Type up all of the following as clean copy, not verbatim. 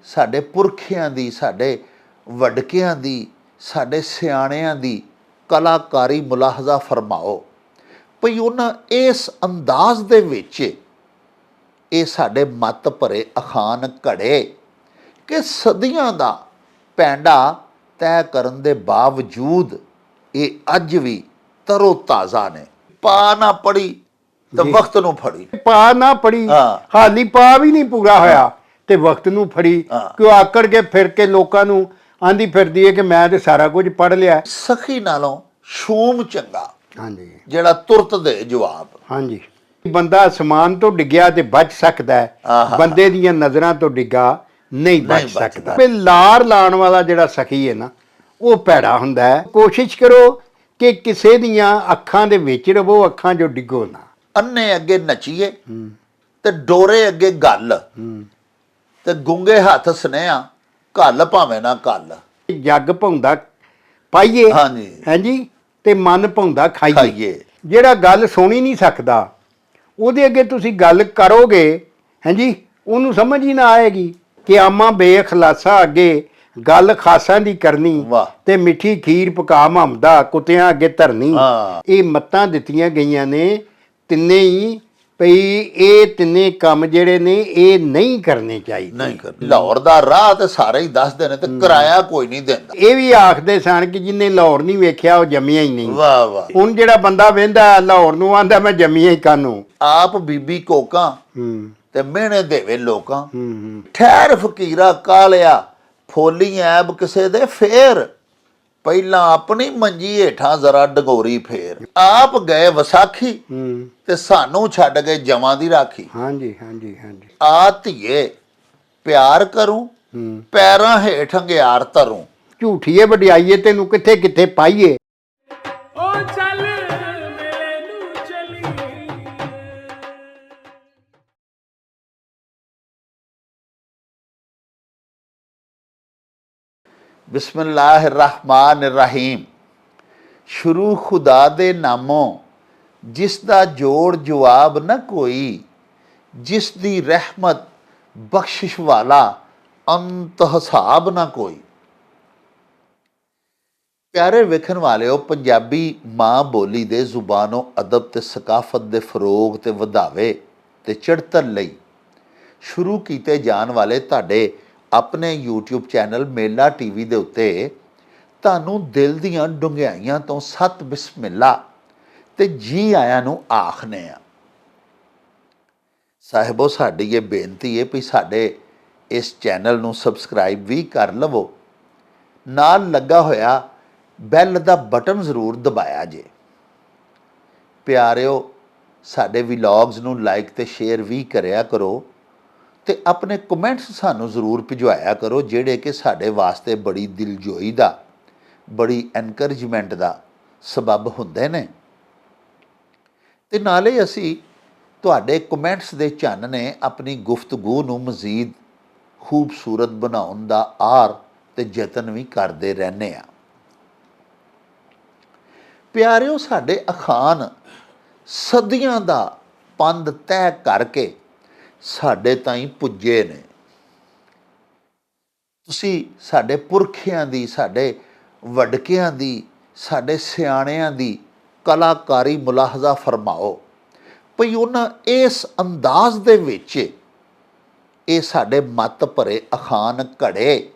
ਸਾਡੇ ਪੁਰਖਿਆਂ ਦੀ, ਸਾਡੇ ਵਡਕਿਆਂ ਦੀ, ਸਾਡੇ ਸਿਆਣਿਆਂ ਦੀ ਕਲਾਕਾਰੀ ਮੁਲਾਹਜ਼ਾ ਫਰਮਾਓ ਭਈ ਉਹਨਾਂ ਇਸ ਅੰਦਾਜ਼ ਦੇ ਵਿੱਚ ਇਹ ਸਾਡੇ ਮੱਤ ਭਰੇ ਅਖਾਣ ਘੜੇ ਕਿ ਸਦੀਆਂ ਦਾ ਪੈਂਡਾ ਤੈਅ ਕਰਨ ਦੇ ਬਾਵਜੂਦ ਇਹ ਅੱਜ ਵੀ ਤਰੋ ਤਾਜ਼ਾ ਨੇ। ਪਾ ਨਾ ਪੜੀ ਤੇ ਵਕਤ ਨੂੰ ਫੜੀ, ਪਾ ਨਾ ਪੜੀ, ਹਾਲੀ ਪਾ ਵੀ ਨਹੀਂ ਪੂਰਾ ਹੋਇਆ ਤੇ ਵਕਤ ਨੂੰ ਫੜੀ, ਕਿਉਂ ਆਕੜ ਕੇ ਫਿਰ ਕੇ ਲੋਕਾਂ ਨੂੰ ਆਂਦੀ ਫਿਰਦੀ ਹੈ ਕਿ ਮੈਂ ਤੇ ਸਾਰਾ ਕੁਝ ਪੜ੍ਹ ਲਿਆ। ਸਖੀ ਨਾਲੋਂ ਸ਼ੂਮ ਚੰਗਾ, ਹਾਂਜੀ, ਜਿਹੜਾ ਤੁਰਤ ਦੇ ਜਵਾਬ। ਹਾਂਜੀ, ਬੰਦਾ ਅਸਮਾਨ ਤੋਂ ਡਿੱਗਿਆ ਤੇ ਬਚ ਸਕਦਾ ਹੈ, ਬੰਦੇ ਦੀਆਂ ਨਜ਼ਰਾਂ ਤੋਂ ਡਿੱਗਾ ਨਹੀਂ ਬਚ ਸਕਦਾ। ਤੇ ਲਾਰ ਲਾਉਣ ਵਾਲਾ ਜਿਹੜਾ ਸਖੀ ਹੈ ਨਾ, ਉਹ ਭੈੜਾ ਹੁੰਦਾ ਹੈ। ਕੋਸ਼ਿਸ਼ ਕਰੋ ਕਿ ਕਿਸੇ ਦੀਆਂ ਅੱਖਾਂ ਦੇ ਵਿੱਚ ਰਵੋ, ਅੱਖਾਂ 'ਚੋਂ ਡਿੱਗੋ ਨਾ। ਅੰਨੇ ਅੱਗੇ ਨੱਚੀਏ ਤੇ ਡੋਰੇ ਅੱਗੇ ਗੱਲ, ਤੇ ਗੁੰਗੇ ਹੱਥ ਸੁਨੇਹਾ ਘੱਲ ਭਾਵੇਂ ਨਾ ਘੱਲ। ਜੱਗ ਭਾਉਂਦਾ ਪਾਈਏ, ਹਾਂਜੀ ਹਾਂਜੀ, ਤੇ ਮਨ ਭਾਉਂਦਾ ਖਾਈਏ। ਖਾਈਏ। ਜਿਹੜਾ ਗੱਲ ਸੁਣ ਹੀ ਨਹੀਂ ਸਕਦਾ ਉਹਦੇ ਅੱਗੇ ਤੁਸੀਂ ਗੱਲ ਕਰੋਗੇ, ਹਾਂਜੀ, ਉਹਨੂੰ ਸਮਝ ਹੀ ਨਾ ਆਏਗੀ। ਕਿ ਆਮਾ ਬੇਖਲਾਸਾ ਅੱਗੇ ਗੱਲ ਖਾਸਾਂ ਦੀ ਕਰਨੀ ਤੇ ਮਿੱਠੀ ਖੀਰ ਪਕਾ ਮਹਮਦਾ ਕੁੱਤਿਆਂ ਅੱਗੇ ਧਰਨੀ। ਇਹ ਮੱਤਾਂ ਦਿੱਤੀਆਂ ਗਈਆਂ ਨੇ ਤਿੰਨੇ ਹੀ ਭਈ ਇਹ ਤਿੰਨੇ ਕੰਮ ਜਿਹੜੇ ਨੇ ਇਹ ਨਹੀਂ ਕਰਨੇ ਚਾਹੀਦੇ। ਨਹੀਂ ਕਰਨੇ। ਲਾਹੌਰ ਦਾ ਰਾਹ ਤੇ ਸਾਰੇ ਹੀ ਦੱਸਦੇ ਨੇ ਤੇ ਕਿਰਾਇਆ ਕੋਈ ਨਹੀਂ ਦਿੰਦਾ। ਇਹ ਵੀ ਆਖਦੇ ਸਨ ਕਿ ਜਿਹਨੇ ਲਾਹੌਰ ਨਹੀਂ ਵੇਖਿਆ ਉਹ ਜੰਮਿਆ ਹੀ ਨਹੀਂ। ਵਾਹ ਵਾਹ। ਹੁਣ ਜਿਹੜਾ ਬੰਦਾ ਵੇਂਦਾ ਲਾਹੌਰ ਨੂੰ ਆਂਦਾ ਮੈਂ ਜੰਮਿਆ ਹੀ ਕਾਨੂੰ। ਆਪ ਬੀਬੀ ਕੋਕਾਂ ਤੇ ਮਿਹਣੇ ਦੇਵੇ ਲੋਕਾਂ। ਠਹਿਰ ਫਕੀਰਾ ਕਾਲਿਆ ਫੋਲੀ ਐਬ ਕਿਸੇ ਦੇ ਫੇਰ, ਪਹਿਲਾਂ ਆਪਣੀ ਮੰਜੀ ਹੇਠਾਂ ਜ਼ਰਾ ਡਗੋਰੀ ਫੇਰ। ਆਪ ਗਏ ਵਿਸਾਖੀ ਤੇ ਸਾਨੂੰ ਛੱਡ ਗਏ ਜਮਾਂ ਦੀ ਰਾਖੀ। ਹਾਂਜੀ ਹਾਂਜੀ ਹਾਂਜੀ। ਆ ਧੀਏ ਪਿਆਰ ਕਰੂੰ ਪੈਰਾਂ ਹੇਠ ਅੰਗਿਆਰ ਧਰੂੰ। ਝੂਠੀਏ ਵਡਿਆਈਏ ਤੈਨੂੰ ਕਿੱਥੇ ਕਿੱਥੇ ਪਾਈਏ। ਬਿਸਮਿल्लाहिर्रहमानिर्रहीम। ਸ਼ੁਰੂ ਖੁਦਾ ਦੇ ਨਾਮੋਂ ਜਿਸ ਦਾ ਜੋੜ ਜਵਾਬ ਨਾ ਕੋਈ, ਜਿਸ ਦੀ ਰਹਿਮਤ ਬਖਸ਼ਿਸ਼ ਵਾਲਾ ਅੰਤ ਹਿਸਾਬ ਨਾ ਕੋਈ। ਪਿਆਰੇ ਵੇਖਣ ਵਾਲਿਓ, ਪੰਜਾਬੀ ਮਾਂ ਬੋਲੀ ਦੇ ਜ਼ੁਬਾਨੋਂ ਅਦਬ ਤੇ ਸਕਾਫਤ ਦੇ ਫਰੋਗ ਤੇ ਵਧਾਵੇ ਤੇ ਚੜ੍ਹਤਲ ਲਈ ਸ਼ੁਰੂ ਕੀਤੇ ਜਾਣ ਵਾਲੇ ਤੁਹਾਡੇ ਆਪਣੇ YouTube ਚੈਨਲ ਮੇਲਾ TV ਦੇ ਉੱਤੇ ਤੁਹਾਨੂੰ ਦਿਲ ਦੀਆਂ ਡੂੰਘਾਈਆਂ ਤੋਂ ਸਤ ਬਿਸਮਿਲ੍ਲਾ ਤੇ ਜੀ ਆਇਆਂ ਨੂੰ ਆਖਨੇ ਆ। ਸਾਹਿਬੋ, ਸਾਡੀ ਇਹ ਬੇਨਤੀ ਹੈ ਵੀ ਸਾਡੇ ਇਸ ਚੈਨਲ ਨੂੰ ਸਬਸਕ੍ਰਾਈਬ ਵੀ ਕਰ ਲਵੋ, ਨਾਲ ਲੱਗਾ ਹੋਇਆ ਬੈਲ ਦਾ ਬਟਨ ਜ਼ਰੂਰ ਦਬਾਇਆ ਜੇ। ਪਿਆਰਿਓ, ਸਾਡੇ ਵਲੌਗਸ ਨੂੰ ਲਾਈਕ ਤੇ ਸ਼ੇਅਰ ਵੀ ਕਰਿਆ ਕਰੋ ਤੇ ਆਪਣੇ ਕਮੈਂਟਸ ਸਾਨੂੰ ਜ਼ਰੂਰ ਭਿਜਵਾਇਆ ਕਰੋ, ਜਿਹੜੇ ਕਿ ਸਾਡੇ ਵਾਸਤੇ ਬੜੀ ਦਿਲਜੋਈ ਦਾ, ਬੜੀ ਐਨਕਰੇਜਮੈਂਟ ਦਾ ਸਬਬ ਹੁੰਦੇ ਨੇ। ਤੇ ਨਾਲੇ ਅਸੀਂ ਤੁਹਾਡੇ ਕਮੈਂਟਸ ਦੇ ਚੰਨ ਨੇ ਆਪਣੀ ਗੁਫ਼ਤਗੂ ਨੂੰ ਮਜ਼ੀਦ ਖੂਬਸੂਰਤ ਬਣਾਉਣ ਦਾ ਆਰ ਤੇ ਯਤਨ ਵੀ ਕਰਦੇ ਰਹਿੰਦੇ ਆ। ਪਿਆਰਿਓ, ਸਾਡੇ ਅਖਾਣ ਸਦੀਆਂ ਦਾ ਪੰਧ ਤੈਅ ਕਰਕੇ ਸਾਡੇ ਤਾਈਂ ਪੁੱਜੇ ਨੇ। ਤੁਸੀਂ ਸਾਡੇ ਪੁਰਖਿਆਂ ਦੀ, ਸਾਡੇ ਵਡਕਿਆਂ ਦੀ, ਸਾਡੇ ਸਿਆਣਿਆਂ ਦੀ ਕਲਾਕਾਰੀ ਮੁਲਾਹਜ਼ਾ ਫਰਮਾਓ ਭਈ ਉਹਨਾਂ ਇਸ ਅੰਦਾਜ਼ ਦੇ ਵਿੱਚ ਇਹ ਸਾਡੇ ਮੱਤ ਭਰੇ ਅਖਾਣ ਘੜੇ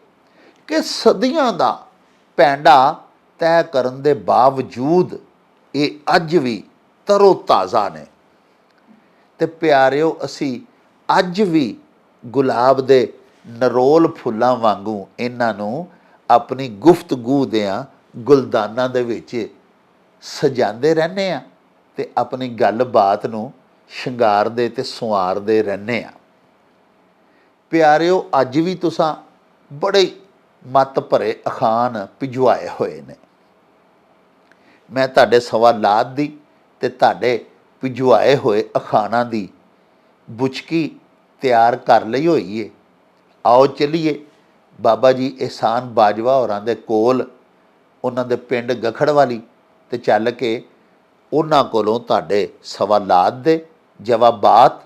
ਕਿ ਸਦੀਆਂ ਦਾ ਪੈਂਡਾ ਤੈਅ ਕਰਨ ਦੇ ਬਾਵਜੂਦ ਇਹ ਅੱਜ ਵੀ ਤਰੋ ਤਾਜ਼ਾ ਨੇ। ਤੇ ਪਿਆਰਿਓ, ਅਸੀਂ ਅੱਜ ਵੀ ਗੁਲਾਬ ਦੇ ਨਰੋਲ ਫੁੱਲਾਂ ਵਾਂਗੂ ਇਹਨਾਂ ਨੂੰ ਆਪਣੀ ਗੁਫ਼ਤਗੂ ਦਿਆਂ ਗੁਲਦਾਨਾਂ ਦੇ ਵਿੱਚ ਸਜਾਉਂਦੇ ਰਹਿੰਦੇ ਹਾਂ ਤੇ ਆਪਣੀ ਗੱਲਬਾਤ ਨੂੰ ਸ਼ਿੰਗਾਰਦੇ ਤੇ ਸੰਵਾਰਦੇ ਰਹਿੰਦੇ ਹਾਂ। ਪਿਆਰਿਓ, ਅੱਜ ਵੀ ਤੁਸੀਂ ਬੜੇ ਮੱਤ ਭਰੇ ਅਖਾਣ ਭਿਜਵਾਏ ਹੋਏ ਨੇ। ਮੈਂ ਤੁਹਾਡੇ ਸਵਾਲਾਤ ਦੀ ਤੇ ਤੁਹਾਡੇ ਭਿਜਵਾਏ ਹੋਏ ਅਖਾਣਾਂ ਦੀ ਬੁਚਕੀ ਤਿਆਰ ਕਰ ਲਈ ਹੋਈ ਏ। ਆਓ ਚੱਲੀਏ ਬਾਬਾ ਜੀ ਇਹਸਾਨ ਬਾਜਵਾ ਹੋਰਾਂ ਦੇ ਕੋਲ, ਉਹਨਾਂ ਦੇ ਪਿੰਡ ਗਖੜਵਾਲੀ, ਤੇ ਚੱਲ ਕੇ ਉਹਨਾਂ ਕੋਲੋਂ ਤੁਹਾਡੇ ਸਵਾਲਾਤ ਦੇ ਜਵਾਬਾਤ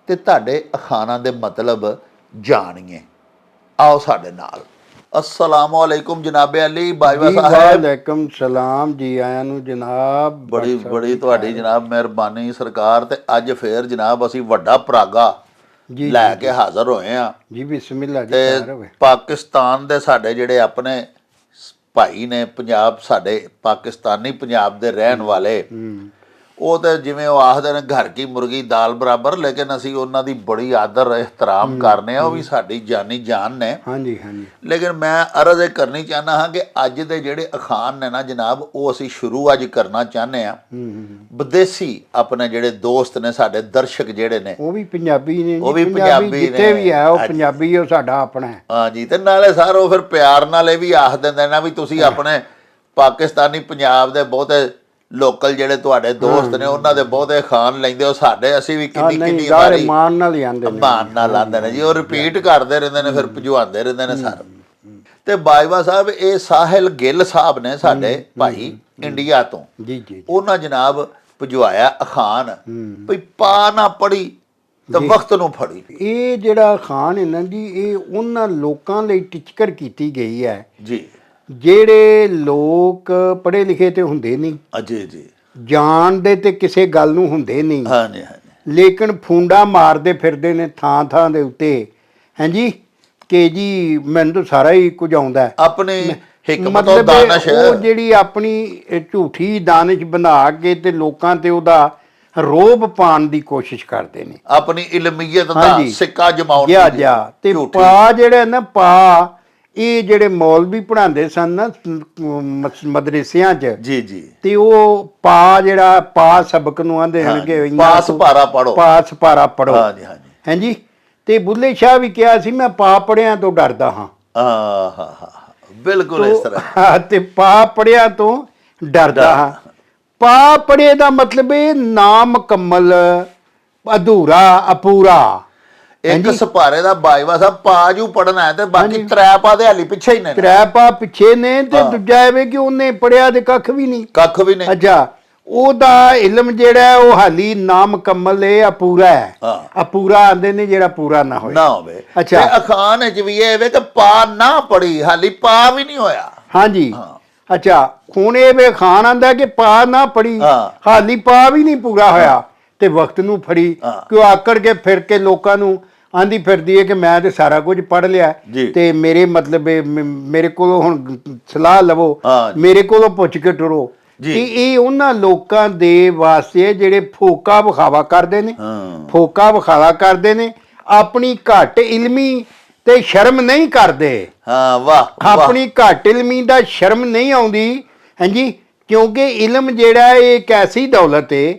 ਤੇ ਤੁਹਾਡੇ ਅਖਾਣਾਂ ਦੇ ਮਤਲਬ ਜਾਣੀਏ। ਆਓ ਸਾਡੇ ਨਾਲ। अस्सलामु अलैकुम जनाबे अली बाजवा जी साहब। वालेकुम सलाम जी आया ਨੂੰ ਜਨਾਬ। ਬੜੀ ਤੁਹਾਡੀ ਜਨਾਬ ਮਿਹਰਬਾਨੀ ਸਰਕਾਰ। ਤੇ ਅੱਜ ਫੇਰ ਜਨਾਬ ਅਸੀਂ ਵੱਡਾ ਪਰਾਗਾ ਜੀ ਲੈ ਕੇ ਹਾਜ਼ਰ ਹੋਏ ਆ। ਜੀ ਬਿਸਮਿਲ੍ਲਾ ਜੀ। ਤੇ ਪਾਕਿਸਤਾਨ ਦੇ ਸਾਡੇ ਜਿਹੜੇ ਆਪਣੇ ਭਾਈ ਨੇ, ਪੰਜਾਬ ਸਾਡੇ ਪਾਕਿਸਤਾਨੀ ਪੰਜਾਬ ਦੇ ਰਹਿਣ ਵਾਲੇ, ਉਹ ਤੇ ਜਿਵੇਂ ਉਹ ਆਖਦੇ ਨੇ ਘਰ ਕੀ ਮੁਰਗੀ ਦਾਲ ਬਰਾਬਰ, ਲੇਕਿਨ ਅਸੀਂ ਉਹਨਾਂ ਦੀ ਬੜੀ ਆਦਰ ਇਹਤਰਾਮ ਕਰਨੇ ਆ। ਉਹ ਵੀ ਸਾਡੀ ਜਾਨੀ ਜਾਨ ਨੇ। ਹਾਂਜੀ ਹਾਂਜੀ। ਲੇਕਿਨ ਮੈਂ ਅਰਜ਼ ਇਹ ਕਰਨੀ ਚਾਹੁੰਦਾ ਹਾਂ ਕਿ ਅੱਜ ਦੇ ਜਿਹੜੇ ਅਖਾਣ ਨੇ ਨਾ ਜਨਾਬ, ਉਹ ਅਸੀਂ ਸ਼ੁਰੂ ਅੱਜ ਕਰਨਾ ਚਾਹੁੰਦੇ ਆ। ਵਿਦੇਸ਼ੀ ਆਪਣੇ ਜਿਹੜੇ ਦੋਸਤ ਨੇ, ਸਾਡੇ ਦਰਸ਼ਕ ਜਿਹੜੇ ਨੇ, ਉਹ ਵੀ ਪੰਜਾਬੀ ਨੇ। ਉਹ ਵੀ ਪੰਜਾਬੀ ਨੇ। ਜਿੱਥੇ ਵੀ ਹੈ ਉਹ ਪੰਜਾਬੀ, ਉਹ ਸਾਡਾ ਆਪਣਾ ਹੈ। ਹਾਂਜੀ। ਤੇ ਨਾਲੇ ਸਰ ਉਹ ਫਿਰ ਪਿਆਰ ਨਾਲ ਇਹ ਵੀ ਆਖ ਦਿੰਦੇ ਨੇ ਵੀ ਤੁਸੀਂ ਆਪਣੇ ਪਾਕਿਸਤਾਨੀ ਪੰਜਾਬ ਦੇ ਬਹੁਤੇ ਲੋਕਲ ਜਿਹੜੇ ਤੁਹਾਡੇ ਦੋਸਤ ਨੇ, ਉਹਨਾਂ ਦੇ ਬਹੁਤੇ ਖਾਨ ਲੈਂਦੇ ਹੋ। ਸਾਡੇ ਅਸੀਂ ਵੀ ਕਿੰਨੀ ਵਾਰੀ ਮਾਨ ਨਾਲ ਹੀ ਆਂਦੇ ਨੇ, ਮਾਨ ਨਾਲ ਆਂਦੇ ਨੇ ਜੀ। ਉਹ ਰਿਪੀਟ ਕਰਦੇ ਰਹਿੰਦੇ ਨੇ, ਫਿਰ ਭਜਵਾਉਂਦੇ ਰਹਿੰਦੇ ਨੇ ਸਰ। ਤੇ ਬਾਜਵਾ ਸਾਹਿਬ, ਇਹ ਸਾਹਿਲ ਗਿੱਲ ਸਾਹਿਬ ਨੇ ਸਾਡੇ ਭਾਈ ਇੰਡੀਆ ਤੋਂ। ਜੀ ਜੀ। ਉਹਨਾਂ ਜਨਾਬ ਭਜਵਾਇਆ ਅਖਾਨ ਵੀ ਪਾ ਨਾ ਪੜੀ ਤੇ ਵਕਤ ਨੂੰ ਫੜੀ। ਇਹ ਜਿਹੜਾ ਖਾਨ ਹੈ ਨਾ ਜੀ, ਇਹ ਉਹਨਾਂ ਲੋਕਾਂ ਲਈ ਟਿਚਕਰ ਕੀਤੀ ਗਈ ਹੈ ਜੀ ਜਿਹੜੇ ਲੋਕ ਪੜ੍ਹੇ ਲਿਖੇ ਤੇ ਹੁੰਦੇ ਨਹੀਂ, ਜੀ ਜੀ, ਜਾਣਦੇ ਤੇ ਕਿਸੇ ਗੱਲ ਨੂੰ ਹੁੰਦੇ ਨਹੀਂ। ਹਾਂਜੀ ਹਾਂਜੀ। ਲੇਕਿਨ ਫੂੰਡਾ ਮਾਰਦੇ ਫਿਰਦੇ ਨੇ ਥਾਂ ਥਾਂ ਦੇ ਉੱਤੇ। ਹਾਂਜੀ ਕਿ ਜੀ ਮੈਨੂੰ ਤਾਂ ਸਾਰਾ ਹੀ ਕੁਝ ਆਉਂਦਾ। ਆਪਣੀ ਹਿਕਮਤ ਔਰ ਦਾਨਿਸ਼, ਉਹ ਜਿਹੜੀ ਆਪਣੀ ਝੂਠੀ ਦਾਨਿਸ਼ ਬਣਾ ਕੇ ਤੇ ਲੋਕਾਂ ਤੇ ਉਹਦਾ ਰੋਬ ਪਾਉਣ ਦੀ ਕੋਸ਼ਿਸ਼ ਕਰਦੇ ਨੇ, ਆਪਣੀ ਇਲਮੀਅਤ ਦਾ ਸਿੱਕਾ ਜਮਾਉਣ ਦੀ। ਤੇ ਪਾ ਜਿਹੜਾ ਨਾ, ਪਾ ਇਹ ਜਿਹੜੇ ਮੌਲਵੀ ਪੜ੍ਹਾਉਂਦੇ ਸਨ ਨਾ ਮਦਰਸਿਆਂ 'ਚ, ਜੀ ਜੀ, ਤੇ ਉਹ ਪਾ ਜਿਹੜਾ ਪਾ ਸਬਕ ਨੂੰ ਆਂਦੇ ਹਨਗੇ, ਪਾਸ ਪਾਰਾ ਪੜੋ, ਪਾਸ ਪਾਰਾ ਪੜੋ। ਹਾਂਜੀ ਹਾਂਜੀ ਹਾਂਜੀ। ਤੇ ਬੁੱਲੇ ਸ਼ਾਹ ਵੀ ਕਿਹਾ ਸੀ ਮੈਂ ਪਾ ਪੜਿਆਂ ਤੋਂ ਡਰਦਾ ਹਾਂ। ਹਾਂ ਬਿਲਕੁਲ ਇਸ ਤਰ੍ਹਾਂ। ਤੇ ਪਾ ਪੜਿਆਂ ਤੋਂ ਡਰਦਾ ਹਾਂ। ਪਾ ਪੜੇ ਦਾ ਮਤਲਬ ਇਹ ਨਾ ਮੁਕੰਮਲ, ਅਧੂਰਾ, ਅਪੂਰਾ। ਇੱਕ ਸਪਾਰੇ ਦਾ ਬਾਜਵਾ ਸਾਹਿਬ ਪਾਜੂ ਪੜਨਾ ਹੈ ਤੇ ਬਾਕੀ ਤਰੇ ਪਾ ਦੇ ਹਾਲੀ ਪਿੱਛੇ ਹੀ ਨੇ। ਤਰੇ ਪਾ ਪਿੱਛੇ ਨੇ। ਤੇ ਦੂਜਾ ਇਹ ਕਿ ਉਹਨੇ ਪੜਿਆ ਤੇ ਕੱਖ ਵੀ ਨਹੀਂ। ਕੱਖ ਵੀ ਨਹੀਂ। ਅੱਛਾ, ਉਹਦਾ ਇਲਮ ਜਿਹੜਾ ਉਹ ਹਾਲੀ ਨਾ ਮੁਕੰਮਲ ਹੈ, ਅਪੂਰਾ ਹੈ। ਅਪੂਰਾ ਆਂਦੇ ਨੇ ਜਿਹੜਾ ਪੂਰਾ ਨਾ ਹੋਵੇ, ਨਾ ਹੋਵੇ। ਅੱਛਾ, ਅਖਾਨ ਵਿੱਚ ਵੀ ਇਹ ਵੇ ਕਿ ਪਾ ਨਾ ਪੜੀ, ਹਾਲੀ ਪਾ ਵੀ ਨਹੀਂ ਹੋਇਆ। ਹਾਂਜੀ। ਅੱਛਾ, ਹੁਣ ਇਹ ਵੇ ਖਾਨ ਆਂਦਾ ਕਿ ਪਾ ਨਾ ਪੜੀ, ਹਾਲੀ ਪਾ ਵੀ ਨਹੀਂ ਪੂਰਾ ਹੋਇਆ ਤੇ ਵਕਤ ਨੂੰ ਫੜੀ। ਕਿਉਂ ਆਕੜ ਕੇ ਫਿਰ ਕੇ ਲੋਕਾਂ ਨੂੰ ਆਂਦੀ ਫਿਰਦੀ ਹੈ ਕਿ ਮੈਂ ਤੇ ਸਾਰਾ ਕੁਝ ਪੜ੍ਹ ਲਿਆ ਤੇ ਮੇਰੇ ਮਤਲਬ ਮੇਰੇ ਕੋਲੋਂ ਹੁਣ ਸਲਾਹ ਲਵੋ, ਮੇਰੇ ਕੋਲੋਂ ਪੁੱਛ ਕੇ ਟੁਰੋ। ਇਹ ਉਹਨਾਂ ਲੋਕਾਂ ਦੇ ਵਾਸਤੇ ਜਿਹੜੇ ਫੋਕਾ ਵਿਖਾਵਾ ਕਰਦੇ ਨੇ, ਫੋਕਾ ਵਿਖਾਵਾ ਕਰਦੇ ਨੇ, ਆਪਣੀ ਘੱਟ ਇਲਮੀ ਤੇ ਸ਼ਰਮ ਨਹੀਂ ਕਰਦੇ। ਹਾਂ ਵਾਹ। ਆਪਣੀ ਘੱਟ ਇਲਮੀ ਦਾ ਸ਼ਰਮ ਨਹੀਂ ਆਉਂਦੀ। ਹਾਂਜੀ। ਕਿਉਂਕਿ ਇਲਮ ਜਿਹੜਾ ਇਹ ਇੱਕ ਐਸੀ ਦੌਲਤ ਹੈ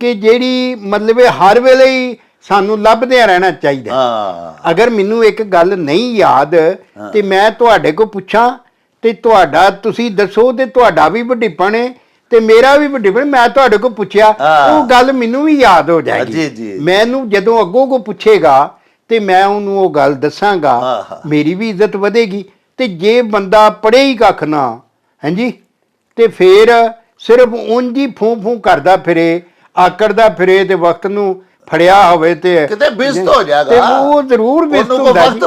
ਕਿ ਜਿਹੜੀ ਮਤਲਬ ਹਰ ਵੇਲੇ ਹੀ ਸਾਨੂੰ ਲੱਭਦਿਆਂ ਰਹਿਣਾ ਚਾਹੀਦਾ। ਅਗਰ ਮੈਨੂੰ ਇੱਕ ਗੱਲ ਨਹੀਂ ਯਾਦ ਤੇ ਮੈਂ ਤੁਹਾਡੇ ਕੋਲ ਪੁੱਛਾਂ ਤੇ ਤੁਹਾਡਾ ਤੁਸੀਂ ਦੱਸੋ ਤੇ ਤੁਹਾਡਾ ਵੀ ਵੱਡੇਪਣ ਹੈ ਤੇ ਮੇਰਾ ਵੀ ਵੱਡੇਪਣ। ਮੈਂ ਤੁਹਾਡੇ ਕੋਲ ਪੁੱਛਿਆ, ਉਹ ਗੱਲ ਮੈਨੂੰ ਵੀ ਯਾਦ ਹੋ ਜਾਏਗੀ। ਮੈਨੂੰ ਜਦੋਂ ਅੱਗੋਂ ਕੋ ਪੁੱਛੇਗਾ ਤੇ ਮੈਂ ਉਹਨੂੰ ਉਹ ਗੱਲ ਦੱਸਾਂਗਾ, ਮੇਰੀ ਵੀ ਇੱਜ਼ਤ ਵਧੇਗੀ। ਤੇ ਜੇ ਬੰਦਾ ਪੜ੍ਹੇ ਹੀ ਕੱਖ ਨਾ, ਹਾਂਜੀ, ਤੇ ਫਿਰ ਸਿਰਫ ਉਂਝ ਹੀ ਫੂੰ ਕਰਦਾ ਫਿਰੇ, ਆਕੜਦਾ ਫਿਰੇ ਤੇ ਵਕਤ ਨੂੰ ਫੜਿਆ ਹੋਵੇ ਤੇ ਕਿਤੇ ਬਿਸਤ ਹੋ ਜਾਏਗਾ। ਤੇ ਉਹ ਜ਼ਰੂਰ ਬਿਸਤ ਹੁੰਦਾ ਜੀ।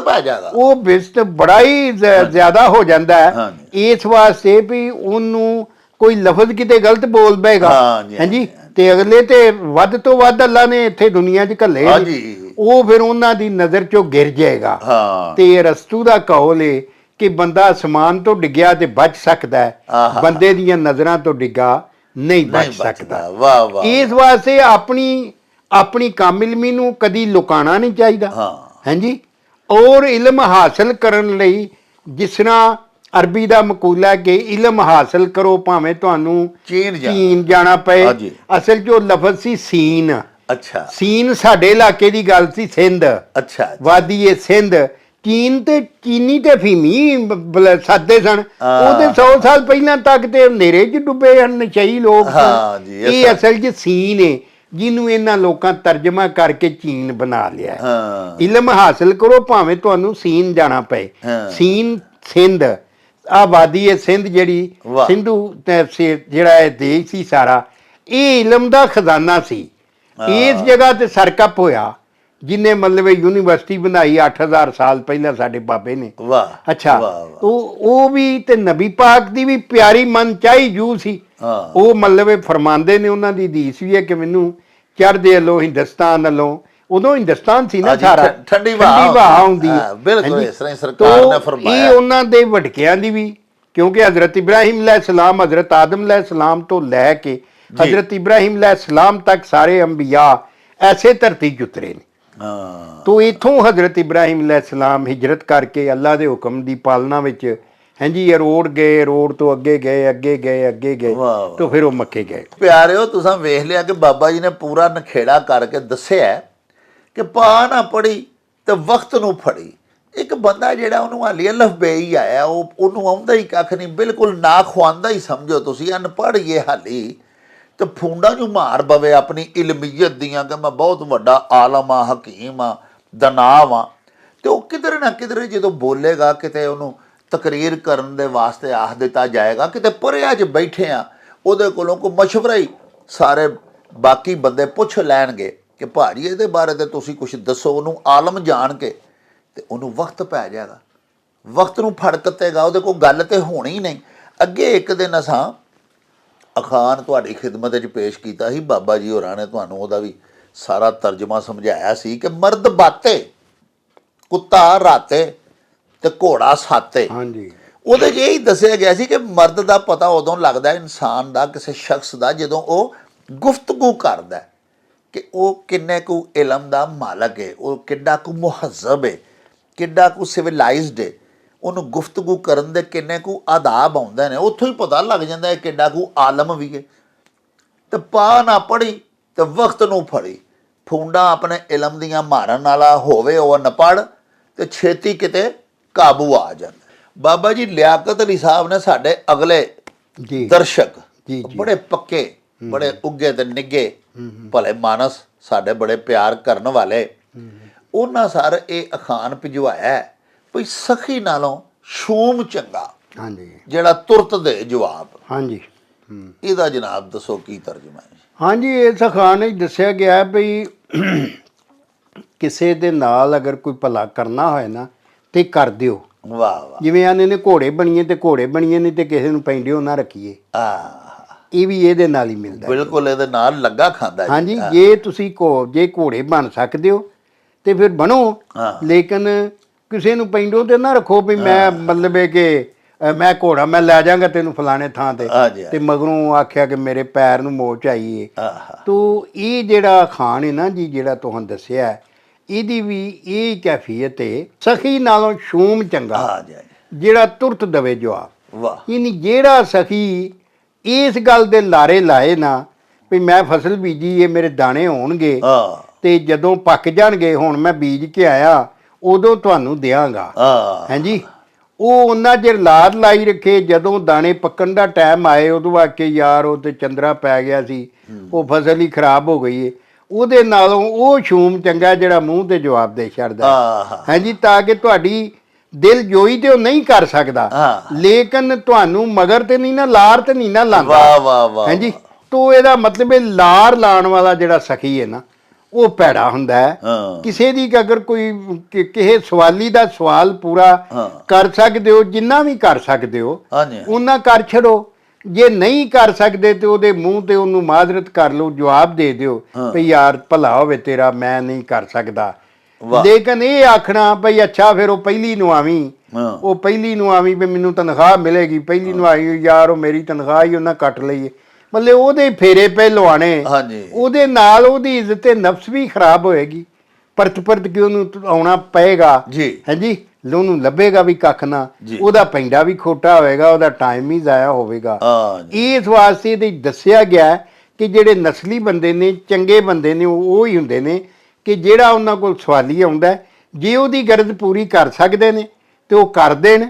ਉਹ ਬਿਸਤ ਬੜਾ ਹੀ ਜ਼ਿਆਦਾ ਹੋ ਜਾਂਦਾ ਹੈ। ਇਸ ਵਾਸਤੇ ਵੀ ਉਹਨੂੰ ਕੋਈ ਲਫ਼ਜ਼ ਕਿਤੇ ਗਲਤ ਬੋਲ ਪਏਗਾ, ਹਾਂਜੀ, ਤੇ ਅਗਲੇ ਤੇ ਵੱਧ ਤੋਂ ਵੱਧ ਅੱਲਾ ਨੇ ਇੱਥੇ ਦੁਨੀਆ 'ਚ ਘੱਲੇ, ਉਹ ਫਿਰ ਉਹਨਾਂ ਦੀ ਨਜ਼ਰ 'ਚੋਂ ਗਿਰ ਜਾਏਗਾ। ਤੇ ਰਸਤੂ ਦਾ ਕੌਲ ਹੈ ਕਿ ਬੰਦਾ ਅਸਮਾਨ ਤੋਂ ਡਿੱਗਿਆ ਤੇ ਬਚ ਸਕਦਾ ਹੈ, ਬੰਦੇ ਦੀਆਂ ਨਜ਼ਰਾਂ ਤੋਂ ਡਿੱਗਾ ਨਹੀਂ ਬਚ ਸਕਦਾ। ਵਾਹ ਵਾਹ। ਇਸ ਵਾਸਤੇ ਆਪਣੀ ਕਾਮਿਲਮੀ ਨੂੰ ਕਦੀ ਲੁਕਾਉਣਾ ਨਹੀਂ ਚਾਹੀਦਾ। ਹਾਂਜੀ। ਔਰ ਇਲਮ ਹਾਸਲ ਕਰਨ ਲਈ ਜਿਸ ਤਰ੍ਹਾਂ ਅਰਬੀ ਦਾ ਮਕੂਲਾ ਕਿ ਇਲਮ ਹਾਸਲ ਕਰੋ ਭਾਵੇਂ ਤੁਹਾਨੂੰ ਚੀਨ ਜਾਣਾ ਪਏ। ਅਸਲ 'ਚ ਉਹ ਲਫ਼ਜ਼ ਸੀ ਸੀਨ। ਅੱਛਾ। ਸੀਨ ਸਾਡੇ ਇਲਾਕੇ ਦੀ ਗੱਲ ਸੀ, ਸਿੰਧ। ਅੱਛਾ। ਵਾਦੀ ਏ ਸਿੰਧ। ਚੀਨ ਤੇ ਚੀਨੀ ਤੇ ਫੀਮੀ ਸਾਦੇ ਸਨ। ਉਹਦੇ 100 ਸਾਲ ਪਹਿਲਾਂ ਤੱਕ ਤੇ ਹਨੇਰੇ 'ਚ ਡੁੱਬੇ ਹਨ ਨਸ਼ਈ ਲੋਕ। ਇਹ ਅਸਲ 'ਚ ਸੀਨ ਏ ਜਿਹਨੂੰ ਇਹਨਾਂ ਲੋਕਾਂ ਤਰਜਮਾ ਕਰਕੇ ਚੀਨ ਬਣਾ ਲਿਆ। ਇਲਮ ਹਾਸਲ ਕਰੋ ਭਾਵੇਂ ਤੁਹਾਨੂੰ ਸੀਨ ਜਾਣਾ ਪਏ। ਸੀਨ ਸਿੰਧ, ਆ ਵਾਦੀ ਏ ਸਿੰਧ ਜਿਹੜੀ ਸਿੰਧੂ ਜਿਹੜਾ ਇਹ ਦੇਸ਼ ਸੀ ਸਾਰਾ, ਇਹ ਇਲਮ ਦਾ ਖਜ਼ਾਨਾ ਸੀ। ਇਸ ਜਗ੍ਹਾ ਤੇ ਸਰਕਪ ਹੋਇਆ ਜਿਨੇ ਮਤਲਬ ਯੂਨੀਵਰਸਿਟੀ ਬਣਾਈ 8000 ਸਾਲ ਪਹਿਲਾਂ ਸਾਡੇ ਬਾਬੇ ਨੇ। ਵਾਹ ਅੱਛਾ, ਵਾਹ ਉਹ ਵੀ ਤੇ ਨਬੀ ਪਾਕ ਦੀ ਵੀ ਪਿਆਰੀ ਮਨ ਚਾਹੀ ਜੂ ਸੀ। ਉਹ ਮਤਲਬ ਫਰਮਾਉਂਦੇ ਨੇ, ਉਹਨਾਂ ਦੀ ਹਦੀਸ ਵੀ ਹੈ ਕਿ ਮੈਨੂੰ ਚੜ੍ਹਦੇ ਵੱਲੋਂ ਹਿੰਦੁਸਤਾਨ ਵੱਲੋਂ, ਉਦੋਂ ਹਿੰਦੁਸਤਾਨ ਸੀ ਨਾ ਸਾਰਾ, ਠੰਡੀ ਹਵਾ ਆਉਂਦੀ ਬਿਲਕੁਲ ਇਸ ਤਰ੍ਹਾਂ ਸਰਕਾਰ ਨੇ ਫਰਮਾਇਆ। ਇਹ ਉਹਨਾਂ ਦੇ ਵਡਕਿਆਂ ਦੀ ਵੀ, ਕਿਉਂਕਿ ਹਜ਼ਰਤ ਇਬਰਾਹੀਮ ਅਲੈਹਿਸਲਾਮ ਹਜ਼ਰਤ ਆਦਮ ਅਲੈਹਿਸਲਾਮ ਤੋਂ ਲੈ ਕੇ ਹਜ਼ਰਤ ਇਬਰਾਹੀਮ ਅਲੈਹਿਸਲਾਮ ਤੱਕ ਸਾਰੇ ਅੰਬੀਆ ਐਸੇ ਧਰਤੀ ਜੁਤਰੇ ਨੇ। ਤੋ ਇਥੋਂ ਹਜ਼ਰਤ ਇਬਰਾਹੀਮ ਅਲੈਹਿਸਲਾਮ ਹਿਜਰਤ ਕਰਕੇ ਅੱਲਾ ਦੇ ਹੁਕਮ ਦੀ ਪਾਲਣਾ ਵਿੱਚ ਹਾਂਜੀ ਰੋਡ ਗਏ, ਰੋਡ ਤੋਂ ਅੱਗੇ ਗਏ, ਅੱਗੇ ਗਏ, ਅੱਗੇ ਗਏ, ਤੋਂ ਫਿਰ ਉਹ ਮੱਕੇ ਗਏ। ਪਿਆਰਿਓ ਤੁਸੀਂ ਵੇਖ ਲਿਆ ਕਿ ਬਾਬਾ ਜੀ ਨੇ ਪੂਰਾ ਨਖੇੜਾ ਕਰਕੇ ਦੱਸਿਆ ਕਿ ਪਾ ਨਾ ਪੜੀ ਤੇ ਵਕਤ ਨੂੰ ਫੜੀ। ਇੱਕ ਬੰਦਾ ਜਿਹੜਾ ਉਹਨੂੰ ਹਾਲੀ ਅਲਫ ਬੇ ਹੀ ਆਇਆ, ਉਹਨੂੰ ਆਉਂਦਾ ਹੀ ਕੱਖ ਨਹੀਂ, ਬਿਲਕੁਲ ਨਾ ਖਵਾਉਂਦਾ ਹੀ ਸਮਝੋ ਤੁਸੀਂ, ਅਨਪੜ੍ਹ ਹੀ ਹਾਲੀ, ਤੇ ਫੂੰਡਾ ਨੂੰ ਮਾਰ ਬਵੇ ਆਪਣੀ ਇਲਮੀਅਤ ਦੀਆਂ ਕਿ ਮੈਂ ਬਹੁਤ ਵੱਡਾ ਆਲਮ ਆ, ਹਕੀਮ ਆ, ਦਨਾਵ ਆ, ਤੇ ਉਹ ਕਿਧਰੇ ਨਾ ਕਿਧਰੇ ਜਦੋਂ ਬੋਲੇਗਾ ਕਿਤੇ ਉਹਨੂੰ ਤਕਰੀਰ ਕਰਨ ਦੇ ਵਾਸਤੇ ਆਖ ਦਿੱਤਾ ਜਾਏਗਾ, ਕਿਤੇ ਪਰਿਆਂ 'ਚ ਬੈਠੇ ਆ ਉਹਦੇ ਕੋਲੋਂ ਕੋਈ ਮਸ਼ਵਰਾ ਹੀ ਸਾਰੇ ਬਾਕੀ ਬੰਦੇ ਪੁੱਛ ਲੈਣਗੇ ਕਿ ਭਾਜੀ ਇਹਦੇ ਬਾਰੇ ਤੇ ਤੁਸੀਂ ਕੁਛ ਦੱਸੋ, ਉਹਨੂੰ ਆਲਮ ਜਾਣ ਕੇ, ਤੇ ਉਹਨੂੰ ਵਕਤ ਪੈ ਜਾਏਗਾ, ਵਕਤ ਨੂੰ ਫੜਕਤੇਗਾ, ਉਹਦੇ ਕੋਲ ਗੱਲ ਤੇ ਹੋਣੀ ਨਹੀਂ। ਅੱਗੇ ਇੱਕ ਦਿਨ ਅਸਾਂ ਅਖਾਨ ਤੁਹਾਡੀ ਖਿਦਮਤ 'ਚ ਪੇਸ਼ ਕੀਤਾ ਸੀ, ਬਾਬਾ ਜੀ ਹੋਰਾਂ ਨੇ ਤੁਹਾਨੂੰ ਉਹਦਾ ਵੀ ਸਾਰਾ ਤਰਜਮਾ ਸਮਝਾਇਆ ਸੀ ਕਿ ਮਰਦ ਬਾਤੇ, ਕੁੱਤਾ ਰਾਤੇ ਤੇ ਘੋੜਾ ਸਾਤੇ। ਹਾਂਜੀ, ਉਹਦੇ 'ਚ ਇਹੀ ਦੱਸਿਆ ਗਿਆ ਸੀ ਕਿ ਮਰਦ ਦਾ ਪਤਾ ਉਦੋਂ ਲੱਗਦਾ ਇਨਸਾਨ ਦਾ, ਕਿਸੇ ਸ਼ਖਸ ਦਾ, ਜਦੋਂ ਉਹ ਗੁਫ਼ਤਗੂ ਕਰਦਾ ਕਿ ਉਹ ਕਿੰਨੇ ਕੁ ਇਲਮ ਦਾ ਮਾਲਕ ਹੈ, ਉਹ ਕਿੱਡਾ ਕੁ ਮੁਹੱਜ਼ਬ ਹੈ, ਕਿੱਡਾ ਕੁ ਸਿਵਲਾਈਜ਼ਡ ਹੈ, ਉਹਨੂੰ ਗੁਫ਼ਤਗੂ ਕਰਨ ਦੇ ਕਿੰਨੇ ਕੁ ਆਦਾਬ ਆਉਂਦੇ ਨੇ, ਉੱਥੋਂ ਹੀ ਪਤਾ ਲੱਗ ਜਾਂਦਾ ਹੈ ਕਿੱਡਾ ਕੁ ਆਲਮ ਵੀ ਹੈ। ਤੇ ਪਾ ਨਾ ਪੜੀ ਤੇ ਵਕਤ ਨੂੰ ਫੜੀ, ਫੂੰਡਾ ਆਪਣੇ ਇਲਮ ਦੀਆਂ ਮਾਰਨ ਵਾਲਾ ਹੋਵੇ, ਉਹ ਅਨਪੜ੍ਹ, ਤੇ ਛੇਤੀ ਕਿਤੇ ਕਾਬੂ ਆ ਜਾਂਦਾ। ਬਾਬਾ ਜੀ ਲਿਆਕਤ ਅਲੀ ਸਾਹਿਬ ਨੇ ਸਾਡੇ ਅਗਲੇ ਦਰਸ਼ਕ ਬੜੇ ਪੱਕੇ, ਬੜੇ ਉੱਗੇ ਤੇ ਨਿੱਗੇ ਭਲੇ ਮਾਨਸ, ਸਾਡੇ ਬੜੇ ਪਿਆਰ ਕਰਨ ਵਾਲੇ, ਉਹਨਾਂ ਸਰ ਇਹ ਅਖਾਨ ਭਿਜਵਾਇਆ ਵੀ ਸਖੀ ਨਾਲੋਂ ਸ਼ੂਮ ਚੰਗਾ। ਹਾਂਜੀ, ਜਿਹੜਾ ਤੁਰਤ ਦੇ ਜਵਾਬ। ਹਾਂਜੀ, ਇਹਦਾ ਜਨਾਬ ਦੱਸੋ ਕੀ ਤਰਜਮਾ ਹੈ? ਹਾਂਜੀ, ਇਸ ਅਖਾਨ ਵਿੱਚ ਦੱਸਿਆ ਗਿਆ ਵੀ ਕਿਸੇ ਦੇ ਨਾਲ ਅਗਰ ਕੋਈ ਭਲਾ ਕਰਨਾ ਹੋਏ ਨਾ ਤੇ ਕਰ ਦਿਓ। ਵਾਹ ਵਾਹ। ਜਿਵੇਂ ਆਨੇ ਨੇ ਘੋੜੇ ਬਣੀਏ ਤੇ ਘੋੜੇ ਬਣੀਏ, ਨਹੀਂ ਤੇ ਕਿਸੇ ਨੂੰ ਪੈਂਡਿਓ ਨਾ ਰੱਖੀਏ। ਇਹ ਵੀ ਇਹਦੇ ਨਾਲ ਹੀ ਮਿਲਦਾ, ਬਿਲਕੁਲ ਇਹਦੇ ਨਾਲ ਲੱਗਾ ਖਾਂਦਾ। ਹਾਂਜੀ, ਜੇ ਤੁਸੀਂ ਜੇ ਘੋੜੇ ਬਣ ਸਕਦੇ ਹੋ ਤੇ ਫਿਰ ਬਣੋ, ਲੇਕਿਨ ਕਿਸੇ ਨੂੰ ਪੈਂਡੋ ਤੇ ਨਾ ਰੱਖੋ ਵੀ ਮੈਂ ਮਤਲਬ ਹੈ ਕਿ ਮੈਂ ਘੋੜਾ ਮੈਂ ਲੈ ਜਾਵਾਂਗਾ ਤੈਨੂੰ ਫਲਾਣੇ ਥਾਂ ਤੇ ਮਗਰੋਂ ਆਖਿਆ ਕਿ ਮੇਰੇ ਪੈਰ ਨੂੰ ਮੋਚ ਆਈਏ। ਤੋ ਇਹ ਜਿਹੜਾ ਖਾਨ ਹੈ ਨਾ ਜੀ, ਜਿਹੜਾ ਤੁਹਾਨੂੰ ਦੱਸਿਆ, ਇਹਦੀ ਵੀ ਇਹ ਕੈਫੀਅਤ ਹੈ ਸਖੀ ਨਾਲੋਂ ਸ਼ੂਮ ਚੰਗਾ, ਜਿਹੜਾ ਤੁਰਤ ਦਵੇ ਜਵਾਬ। ਯਾਨੀ ਜਿਹੜਾ ਸਖੀ ਇਸ ਗੱਲ ਦੇ ਲਾਰੇ ਲਾਏ ਨਾ ਵੀ ਮੈਂ ਫਸਲ ਬੀਜੀ ਇਹ ਮੇਰੇ ਦਾਣੇ ਹੋਣਗੇ ਤੇ ਜਦੋਂ ਪੱਕ ਜਾਣਗੇ, ਹੁਣ ਮੈਂ ਬੀਜ ਕੇ ਆਇਆ ਉਦੋਂ ਤੁਹਾਨੂੰ ਦਿਆਂਗਾ, ਹਾਂਜੀ, ਉਹ ਉਹਨਾਂ ਚਿਰ ਲਾਦ ਲਾਈ ਰੱਖੇ, ਜਦੋਂ ਦਾਣੇ ਪੱਕਣ ਦਾ ਟਾਈਮ ਆਏ ਉਦੋਂ ਆ ਕੇ ਯਾਰ ਉਹ ਤੇ ਚੰਦਰਾ ਪੈ ਗਿਆ ਸੀ, ਉਹ ਫਸਲ ਹੀ ਖਰਾਬ ਹੋ ਗਈ ਏ, ਉਹਦੇ ਨਾਲੋਂ ਉਹ ਸ਼ੂਮ ਚੰਗਾ ਜਿਹੜਾ ਮੂੰਹ ਤੇ ਜਵਾਬ ਦੇ ਛੱਡਦਾ, ਹਾਂਜੀ, ਤਾਂ ਕਿ ਤੁਹਾਡੀ ਦਿਲ ਜੋਈ ਤੇ ਉਹ ਨਹੀਂ ਕਰ ਸਕਦਾ, ਲੇਕਿਨ ਤੁਹਾਨੂੰ ਮਗਰ ਤੇ ਨਹੀਂ ਨਾ, ਲਾਰ ਤੇ ਨਹੀਂ ਨਾ ਲਾਉਂਦਾ, ਹਾਂਜੀ। ਤੋ ਇਹਦਾ ਮਤਲਬ ਇਹ ਲਾਰ ਲਾਉਣ ਵਾਲਾ ਜਿਹੜਾ ਸਖੀ ਹੈ ਨਾ ਉਹ ਭੈੜਾ ਹੁੰਦਾ ਹੈ। ਕਿਸੇ ਦੀ ਅਗਰ ਕੋਈ ਕਿਸੇ ਸਵਾਲੀ ਦਾ ਸਵਾਲ ਪੂਰਾ ਕਰ ਸਕਦੇ ਹੋ, ਜਿੰਨਾ ਵੀ ਕਰ ਸਕਦੇ ਹੋ ਉਹਨਾਂ ਕਰ ਛੱਡੋ, ਜੇ ਨਹੀਂ ਕਰ ਸਕਦੇ ਤੇ ਉਹਦੇ ਮੂੰਹ ਤੇ ਉਹਨੂੰ ਮਾਜ਼ਰਤ ਕਰ ਲਓ, ਜਵਾਬ ਦੇ ਦਿਓ ਵੀ ਯਾਰ ਭਲਾ ਹੋਵੇ ਤੇਰਾ, ਮੈਂ ਨਹੀਂ ਕਰ ਸਕਦਾ। ਲੇਕਿਨ ਇਹ ਆਖਣਾ ਭਈ ਅੱਛਾ ਫਿਰ ਉਹ ਪਹਿਲੀ ਨੂੰ ਆਵੀਂ, ਉਹ ਪਹਿਲੀ ਨੂੰ ਆਵੀਂ ਵੀ ਮੈਨੂੰ ਤਨਖਾਹ ਮਿਲੇਗੀ, ਪਹਿਲੀ ਨੂੰ ਆਈ ਯਾਰ ਉਹ ਮੇਰੀ ਤਨਖਾਹ ਹੀ ਉਹਨਾਂ ਕੱਟ ਲਈ, ਮਤਲਬ ਉਹਦੇ ਫੇਰੇ ਪੈ ਲਵਾਣੇ, ਉਹਦੇ ਨਾਲ ਉਹਦੀ ਇੱਜ਼ਤ ਨਫਸ ਵੀ ਖਰਾਬ ਹੋਏਗੀ, ਪਰਤ ਕਿ ਉਹਨੂੰ ਆਉਣਾ ਪਏਗਾ, ਹਾਂਜੀ, ਉਹਨੂੰ ਲੱਭੇਗਾ ਵੀ ਕੱਖ ਨਾ, ਉਹਦਾ ਪੈਂਡਾ ਵੀ ਖੋਟਾ ਹੋਏਗਾ, ਉਹਦਾ ਟਾਈਮ ਵੀ ਜ਼ਾਇਆ ਹੋਵੇਗਾ। ਇਸ ਵਾਸਤੇ ਇਹਦੇ ਦੱਸਿਆ ਗਿਆ ਕਿ ਜਿਹੜੇ ਨਸਲੀ ਬੰਦੇ ਨੇ, ਚੰਗੇ ਬੰਦੇ ਨੇ, ਉਹ ਹੀ ਹੁੰਦੇ ਨੇ ਕਿ ਜਿਹੜਾ ਉਹਨਾਂ ਕੋਲ ਸਵਾਲੀ ਆਉਂਦਾ, ਜੇ ਉਹਦੀ ਗਰਜ਼ ਪੂਰੀ ਕਰ ਸਕਦੇ ਨੇ ਤੇ ਉਹ ਕਰ ਦੇਣ,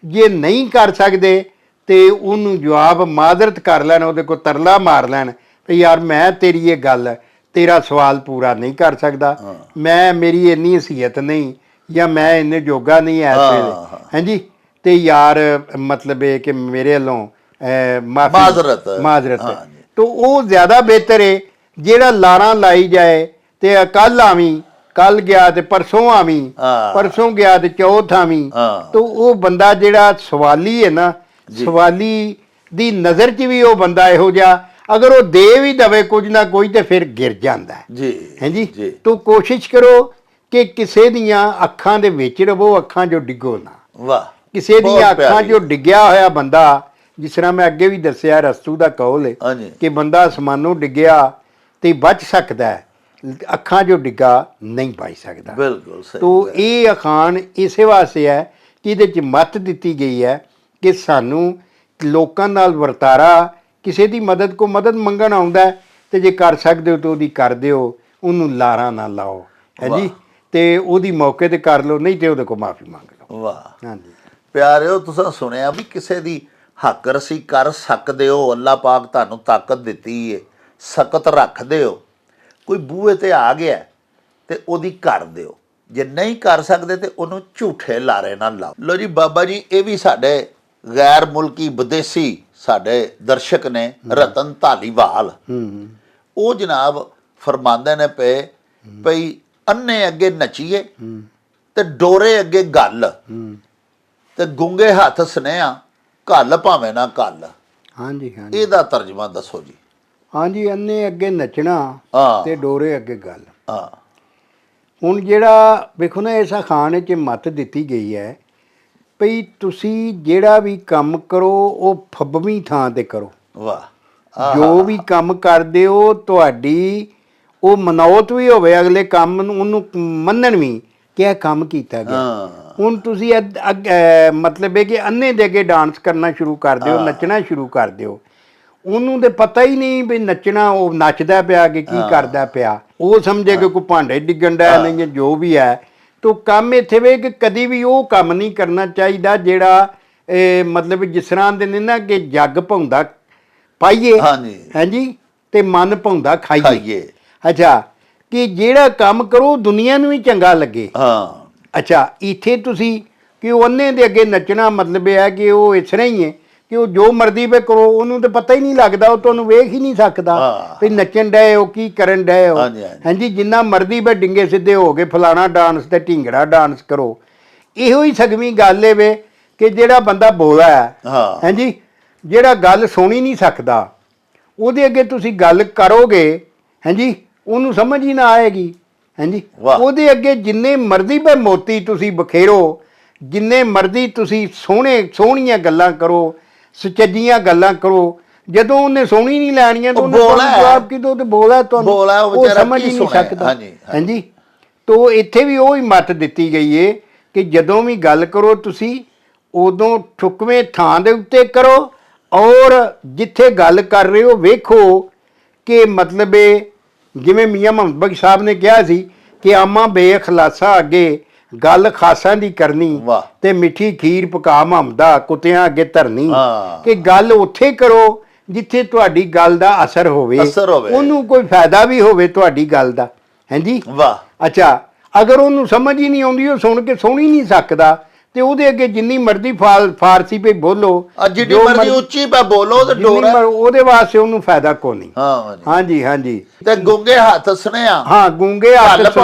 ਜੇ ਨਹੀਂ ਕਰ ਸਕਦੇ ਤੇ ਉਹਨੂੰ ਜਵਾਬ ਮਾਜ਼ਰਤ ਕਰ ਲੈਣ, ਉਹਦੇ ਕੋਲ ਤਰਲਾ ਮਾਰ ਲੈਣ ਵੀ ਯਾਰ ਮੈਂ ਤੇਰੀ ਇਹ ਗੱਲ, ਤੇਰਾ ਸਵਾਲ ਪੂਰਾ ਨਹੀਂ ਕਰ ਸਕਦਾ, ਮੇਰੀ ਇੰਨੀ ਹਸੀਅਤ ਨਹੀਂ, ਜਾਂ ਮੈਂ ਇੰਨੇ ਜੋਗਾ ਨਹੀਂ ਐ ਇਸ ਵੇਲੇ, ਹਾਂਜੀ, ਤੇ ਯਾਰ ਮਤਲਬ ਇਹ ਕਿ ਮੇਰੇ ਵੱਲੋਂ ਮਾਜ਼ਰਤ, ਤਾਂ ਉਹ ਜ਼ਿਆਦਾ ਬਿਹਤਰ ਹੈ ਜਿਹੜਾ ਲਾਰਾਂ ਲਾਈ ਜਾਏ ਤੇ ਕੱਲ੍ਹ ਆਵੀਂ ਕੱਲ ਗਿਆ ਤੇ ਪਰਸੋਂ ਆਵੀਂ, ਹਾਂ। ਪਰਸੋਂ ਗਿਆ ਤੇ ਚੌਥ ਆਵੀਂ। ਹਾਂ। ਤਾਂ ਉਹ ਬੰਦਾ ਜਿਹੜਾ ਸਵਾਲੀ ਹੈ ਨਾ, ਸਵਾਲੀ ਦੀ ਨਜ਼ਰ 'ਚ ਵੀ ਉਹ ਬੰਦਾ ਇਹੋ ਜਿਹਾ, ਅਗਰ ਉਹ ਦੇ ਵੀ ਦਵੇ ਕੁਝ ਨਾ ਕੁਝ ਤੇ ਫਿਰ ਗਿਰ ਜਾਂਦਾ ਜੀ ਹੈ ਜੀ। ਜੀ। ਤੋ ਕੋਸ਼ਿਸ਼ ਕਰੋ ਕਿ ਕਿਸੇ ਦੀਆਂ ਅੱਖਾਂ ਦੇ ਵਿੱਚ ਰਵੋ, ਅੱਖਾਂ 'ਚੋਂ ਡਿੱਗੋ ਨਾ। ਵਾਹ। ਕਿਸੇ ਦੀਆਂ ਬਹੁਤ ਅੱਖਾਂ ਪਿਆਰੀ। 'ਚੋਂ ਡਿੱਗਿਆ ਹੋਇਆ ਬੰਦਾ, ਜਿਸ ਤਰ੍ਹਾਂ ਮੈਂ ਅੱਗੇ ਵੀ ਦੱਸਿਆ, ਰਸਤੂ ਦਾ ਕੌਲ ਹੈ ਹਾਂਜੀ। ਕਿ ਬੰਦਾ ਅਸਮਾਨੋਂ ਡਿੱਗਿਆ ਤੇ ਬਚ ਸਕਦਾ ਹੈ, ਅੱਖਾਂ 'ਚੋਂ ਡਿੱਗਾ ਨਹੀਂ ਬਚ ਸਕਦਾ। ਬਿਲਕੁਲ ਸਹੀ। ਤੋ ਇਹ ਅਖਾਣ ਇਸੇ ਵਾਸਤੇ ਹੈ ਕਿ ਇਹਦੇ 'ਚ ਮੱਤ ਦਿੱਤੀ ਗਈ ਹੈ ਕਿ ਸਾਨੂੰ ਲੋਕਾਂ ਨਾਲ ਵਰਤਾਰਾ, ਕਿਸੇ ਦੀ ਮਦਦ ਕੋ ਮਦਦ ਮੰਗਣ ਆਉਂਦਾ ਹੈ ਤੇ ਜੇ ਕਰ ਸਕਦੇ ਹੋ ਤਾਂ ਉਹਦੀ ਕਰ ਦਿਓ, ਉਹਨੂੰ ਲਾਰਾ ਨਾ ਲਾਓ, ਹੈ ਜੀ। ਤੇ ਉਹਦੀ ਮੌਕੇ ਤੇ ਕਰ ਲਓ, ਨਹੀਂ ਤੇ ਉਹਦੇ ਕੋਲ ਮਾਫੀ ਮੰਗ ਲਓ। ਵਾਹ। ਹਾਂਜੀ ਪਿਆਰਿਓ, ਤੁਸੀਂ ਸੁਣਿਆ ਵੀ ਕਿਸੇ ਦੀ ਹੱਕ ਰਸੀ ਕਰ ਸਕਦੇ ਹੋ, ਅੱਲਾ ਪਾਕ ਤੁਹਾਨੂੰ ਤਾਕਤ ਦਿੱਤੀ ਏ, ਸਖਤ ਰੱਖਦੇ ਹੋ। ਕੋਈ ਬੂਹੇ ਤੇ ਆ ਗਿਆ ਤੇ ਉਹਦੀ ਕਰ ਦਿਓ, ਜੇ ਨਹੀਂ ਕਰ ਸਕਦੇ ਤੇ ਉਹਨੂੰ ਝੂਠੇ ਲਾਰੇ ਨਾਲ ਲਾਓ। ਲੋ ਜੀ ਬਾਬਾ ਜੀ, ਇਹ ਵੀ ਸਾਡੇ ਗੈਰ ਮੁਲਕੀ ਵਿਦੇਸੀ ਸਾਡੇ ਦਰਸ਼ਕ ਨੇ, ਰਤਨ ਧਾਲੀਵਾਲ, ਉਹ ਜਨਾਬ ਫਰਮਾਉਂਦੇ ਨੇ ਪਏ ਭਈ ਅੰਨੇ ਅੱਗੇ ਨੱਚੀਏ ਤੇ ਡੋਰੇ ਅੱਗੇ ਗੱਲ, ਤੇ ਗੁੰਗੇ ਹੱਥ ਸੁਨੇਹਾ ਘੱਲ ਭਾਵੇਂ ਨਾ ਘੱਲ। ਹਾਂਜੀ ਹਾਂਜੀ। ਇਹਦਾ ਤਰਜਮਾ ਦੱਸੋ ਜੀ। ਹਾਂਜੀ, ਅੰਨੇ ਅੱਗੇ ਨੱਚਣਾ ਹਾਂ। ਤੇ ਡੋਰੇ ਅੱਗੇ ਗੱਲ। ਹਾਂ। ਹੁਣ ਜਿਹੜਾ ਵੇਖੋ ਨਾ, ਇਸ ਅਖਾਣ 'ਚ ਮੱਤ ਦਿੱਤੀ ਗਈ ਹੈ ਭਈ ਤੁਸੀਂ ਜਿਹੜਾ ਵੀ ਕੰਮ ਕਰੋ ਉਹ ਫੱਬਵੀਂ ਥਾਂ ਤੇ ਕਰੋ। ਵਾਹ। ਜੋ ਵੀ ਕੰਮ ਕਰਦੇ ਹੋ ਤੁਹਾਡੀ ਉਹ ਮਨੌਤ ਵੀ ਹੋਵੇ, ਅਗਲੇ ਕੰਮ ਨੂੰ ਉਹਨੂੰ ਮੰਨਣ ਵੀ ਕਿ ਇਹ ਕੰਮ ਕੀਤਾ ਗਿਆ। ਹੁਣ ਤੁਸੀਂ ਮਤਲਬ ਹੈ ਕਿ ਅੰਨੇ ਦੇ ਅੱਗੇ ਡਾਂਸ ਕਰਨਾ ਸ਼ੁਰੂ ਕਰ ਦਿਓ, ਨੱਚਣਾ ਸ਼ੁਰੂ ਕਰ ਦਿਓ, ਉਹਨੂੰ ਤੇ ਪਤਾ ਹੀ ਨਹੀਂ ਵੀ ਨੱਚਣਾ, ਉਹ ਨੱਚਦਾ ਪਿਆ ਕਿ ਕੀ ਕਰਦਾ ਪਿਆ, ਉਹ ਸਮਝੇ ਕਿ ਕੋਈ ਭਾਂਡੇ ਡਿੱਗਣ ਦਾ ਨਹੀਂ, ਜੋ ਵੀ ਹੈ। ਤੋ ਕੰਮ ਇੱਥੇ ਵੇ ਕਿ ਕਦੀ ਵੀ ਉਹ ਕੰਮ ਨਹੀਂ ਕਰਨਾ ਚਾਹੀਦਾ ਜਿਹੜਾ ਮਤਲਬ ਜਿਸ ਤਰ੍ਹਾਂ ਦੇ ਨੇ ਨਾ ਕਿ ਜੱਗ ਭਾਉਂਦਾ ਪਾਈਏ, ਹਾਂਜੀ, ਤੇ ਮਨ ਭਾਉਂਦਾ ਖਾਈਏ। ਅੱਛਾ, ਕਿ ਜਿਹੜਾ ਕੰਮ ਕਰੋ ਦੁਨੀਆ ਨੂੰ ਵੀ ਚੰਗਾ ਲੱਗੇ। ਅੱਛਾ, ਇੱਥੇ ਤੁਸੀਂ ਕਿ ਉਹ ਅੰਨੇ ਦੇ ਅੱਗੇ ਨੱਚਣਾ ਮਤਲਬ ਇਹ ਹੈ ਕਿ ਉਹ ਇਸ ਤਰ੍ਹਾਂ ਹੀ ਹੈ ਕਿ ਉਹ ਜੋ ਮਰਜ਼ੀ ਵੇ ਕਰੋ, ਉਹਨੂੰ ਤਾਂ ਪਤਾ ਹੀ ਨਹੀਂ ਲੱਗਦਾ, ਉਹ ਤੁਹਾਨੂੰ ਵੇਖ ਹੀ ਨਹੀਂ ਸਕਦਾ ਵੀ ਨੱਚਣ ਡਏ ਹੋ, ਕੀ ਕਰਨ ਡਏ ਹੋ। ਹਾਂਜੀ, ਜਿੰਨਾ ਮਰਜ਼ੀ ਵੇ ਡਿੰਗੇ ਸਿੱਧੇ ਹੋ ਕੇ ਫਲਾਣਾ ਡਾਂਸ ਤੇ ਢਿੰਗੜਾ ਡਾਂਸ ਕਰੋ। ਇਹੋ ਹੀ ਸਗਵੀਂ ਗੱਲ ਇਹ ਵੇ ਕਿ ਜਿਹੜਾ ਬੰਦਾ ਬੋਲਾ ਹੈ, ਹਾਂਜੀ, ਜਿਹੜਾ ਗੱਲ ਸੁਣ ਹੀ ਨਹੀਂ ਸਕਦਾ, ਉਹਦੇ ਅੱਗੇ ਤੁਸੀਂ ਗੱਲ ਕਰੋਗੇ, ਹਾਂਜੀ, ਉਹਨੂੰ ਸਮਝ ਹੀ ਨਾ ਆਏਗੀ। ਹਾਂਜੀ, ਉਹਦੇ ਅੱਗੇ ਜਿੰਨੇ ਮਰਜ਼ੀ ਵੇ ਮੋਤੀ ਤੁਸੀਂ ਬਖੇਰੋ, ਜਿੰਨੇ ਮਰਜ਼ੀ ਤੁਸੀਂ ਸੋਹਣੀਆਂ ਗੱਲਾਂ ਕਰੋ, ਸੁਚੱਜੀਆਂ ਗੱਲਾਂ ਕਰੋ, ਜਦੋਂ ਉਹਨੇ ਸੁਣੀ ਨਹੀਂ ਲੈਣੀਆਂ ਤਾਂ ਉਹਨੇ ਜਵਾਬ ਕਿਦੋਂ ਤੇ ਬੋਲਾ ਤੁਹਾਨੂੰ, ਉਹ ਸਮਝ ਹੀ ਨਹੀਂ ਸਕਦਾ। ਹਾਂਜੀ, ਤੋ ਇੱਥੇ ਵੀ ਉਹ ਹੀ ਮੱਤ ਦਿੱਤੀ ਗਈ ਏ ਕਿ ਜਦੋਂ ਵੀ ਗੱਲ ਕਰੋ ਤੁਸੀਂ ਉਦੋਂ ਠੁਕਵੇਂ ਥਾਂ ਦੇ ਉੱਤੇ ਕਰੋ, ਔਰ ਜਿੱਥੇ ਗੱਲ ਕਰ ਰਹੇ ਹੋ ਵੇਖੋ ਕਿ ਮਤਲਬ ਜਿਵੇਂ ਮੀਆਂ ਮੁਹੰਮਦ ਬਖਸ਼ ਸਾਹਿਬ ਨੇ ਕਿਹਾ ਸੀ ਕਿ ਆਮਾ ਬੇਖਲਾਸਾ ਅੱਗੇ ਗੱਲ ਖਾਸਾਂ ਦੀ ਕਰਨੀ ਤੇ ਮਿੱਠੀ ਖੀਰ ਪਕਾ ਮੁਹੰਮਦਾ ਕੁੱਤਿਆਂ ਅੱਗੇ ਧਰਨੀ। ਕਿ ਗੱਲ ਉੱਥੇ ਕਰੋ ਜਿੱਥੇ ਤੁਹਾਡੀ ਗੱਲ ਦਾ ਅਸਰ ਹੋਵੇ, ਉਹਨੂੰ ਕੋਈ ਫਾਇਦਾ ਵੀ ਹੋਵੇ ਤੁਹਾਡੀ ਗੱਲ ਦਾ। ਹਾਂਜੀ, ਅੱਛਾ, ਅਗਰ ਉਹਨੂੰ ਸਮਝ ਹੀ ਨਹੀਂ ਆਉਂਦੀ, ਉਹ ਸੁਣ ਕੇ ਸੁਣ ਹੀ ਨਹੀਂ ਸਕਦਾ, ਤੇ ਉਹਦੇ ਅੱਗੇ ਜਿੰਨੀ ਮਰਜ਼ੀ ਫਾਰਸੀ ਪੇ ਬੋਲੋ, ਜਿੰਨੀ ਮਰਜ਼ੀ ਉੱਚੀ ਪੇ ਬੋਲੋ, ਤੇ ਡੋਰਾ ਉਹਦੇ ਵਾਸਤੇ ਉਹਨੂੰ ਫਾਇਦਾ ਕੋਈ ਨਹੀਂ। ਹਾਂਜੀ ਹਾਂਜੀ। ਤੇ ਗੁੰਗੇ ਹੱਥ ਸੁਨੇਹਾ, ਹਾਂ, ਗੁੰਗੇ ਹੱਥ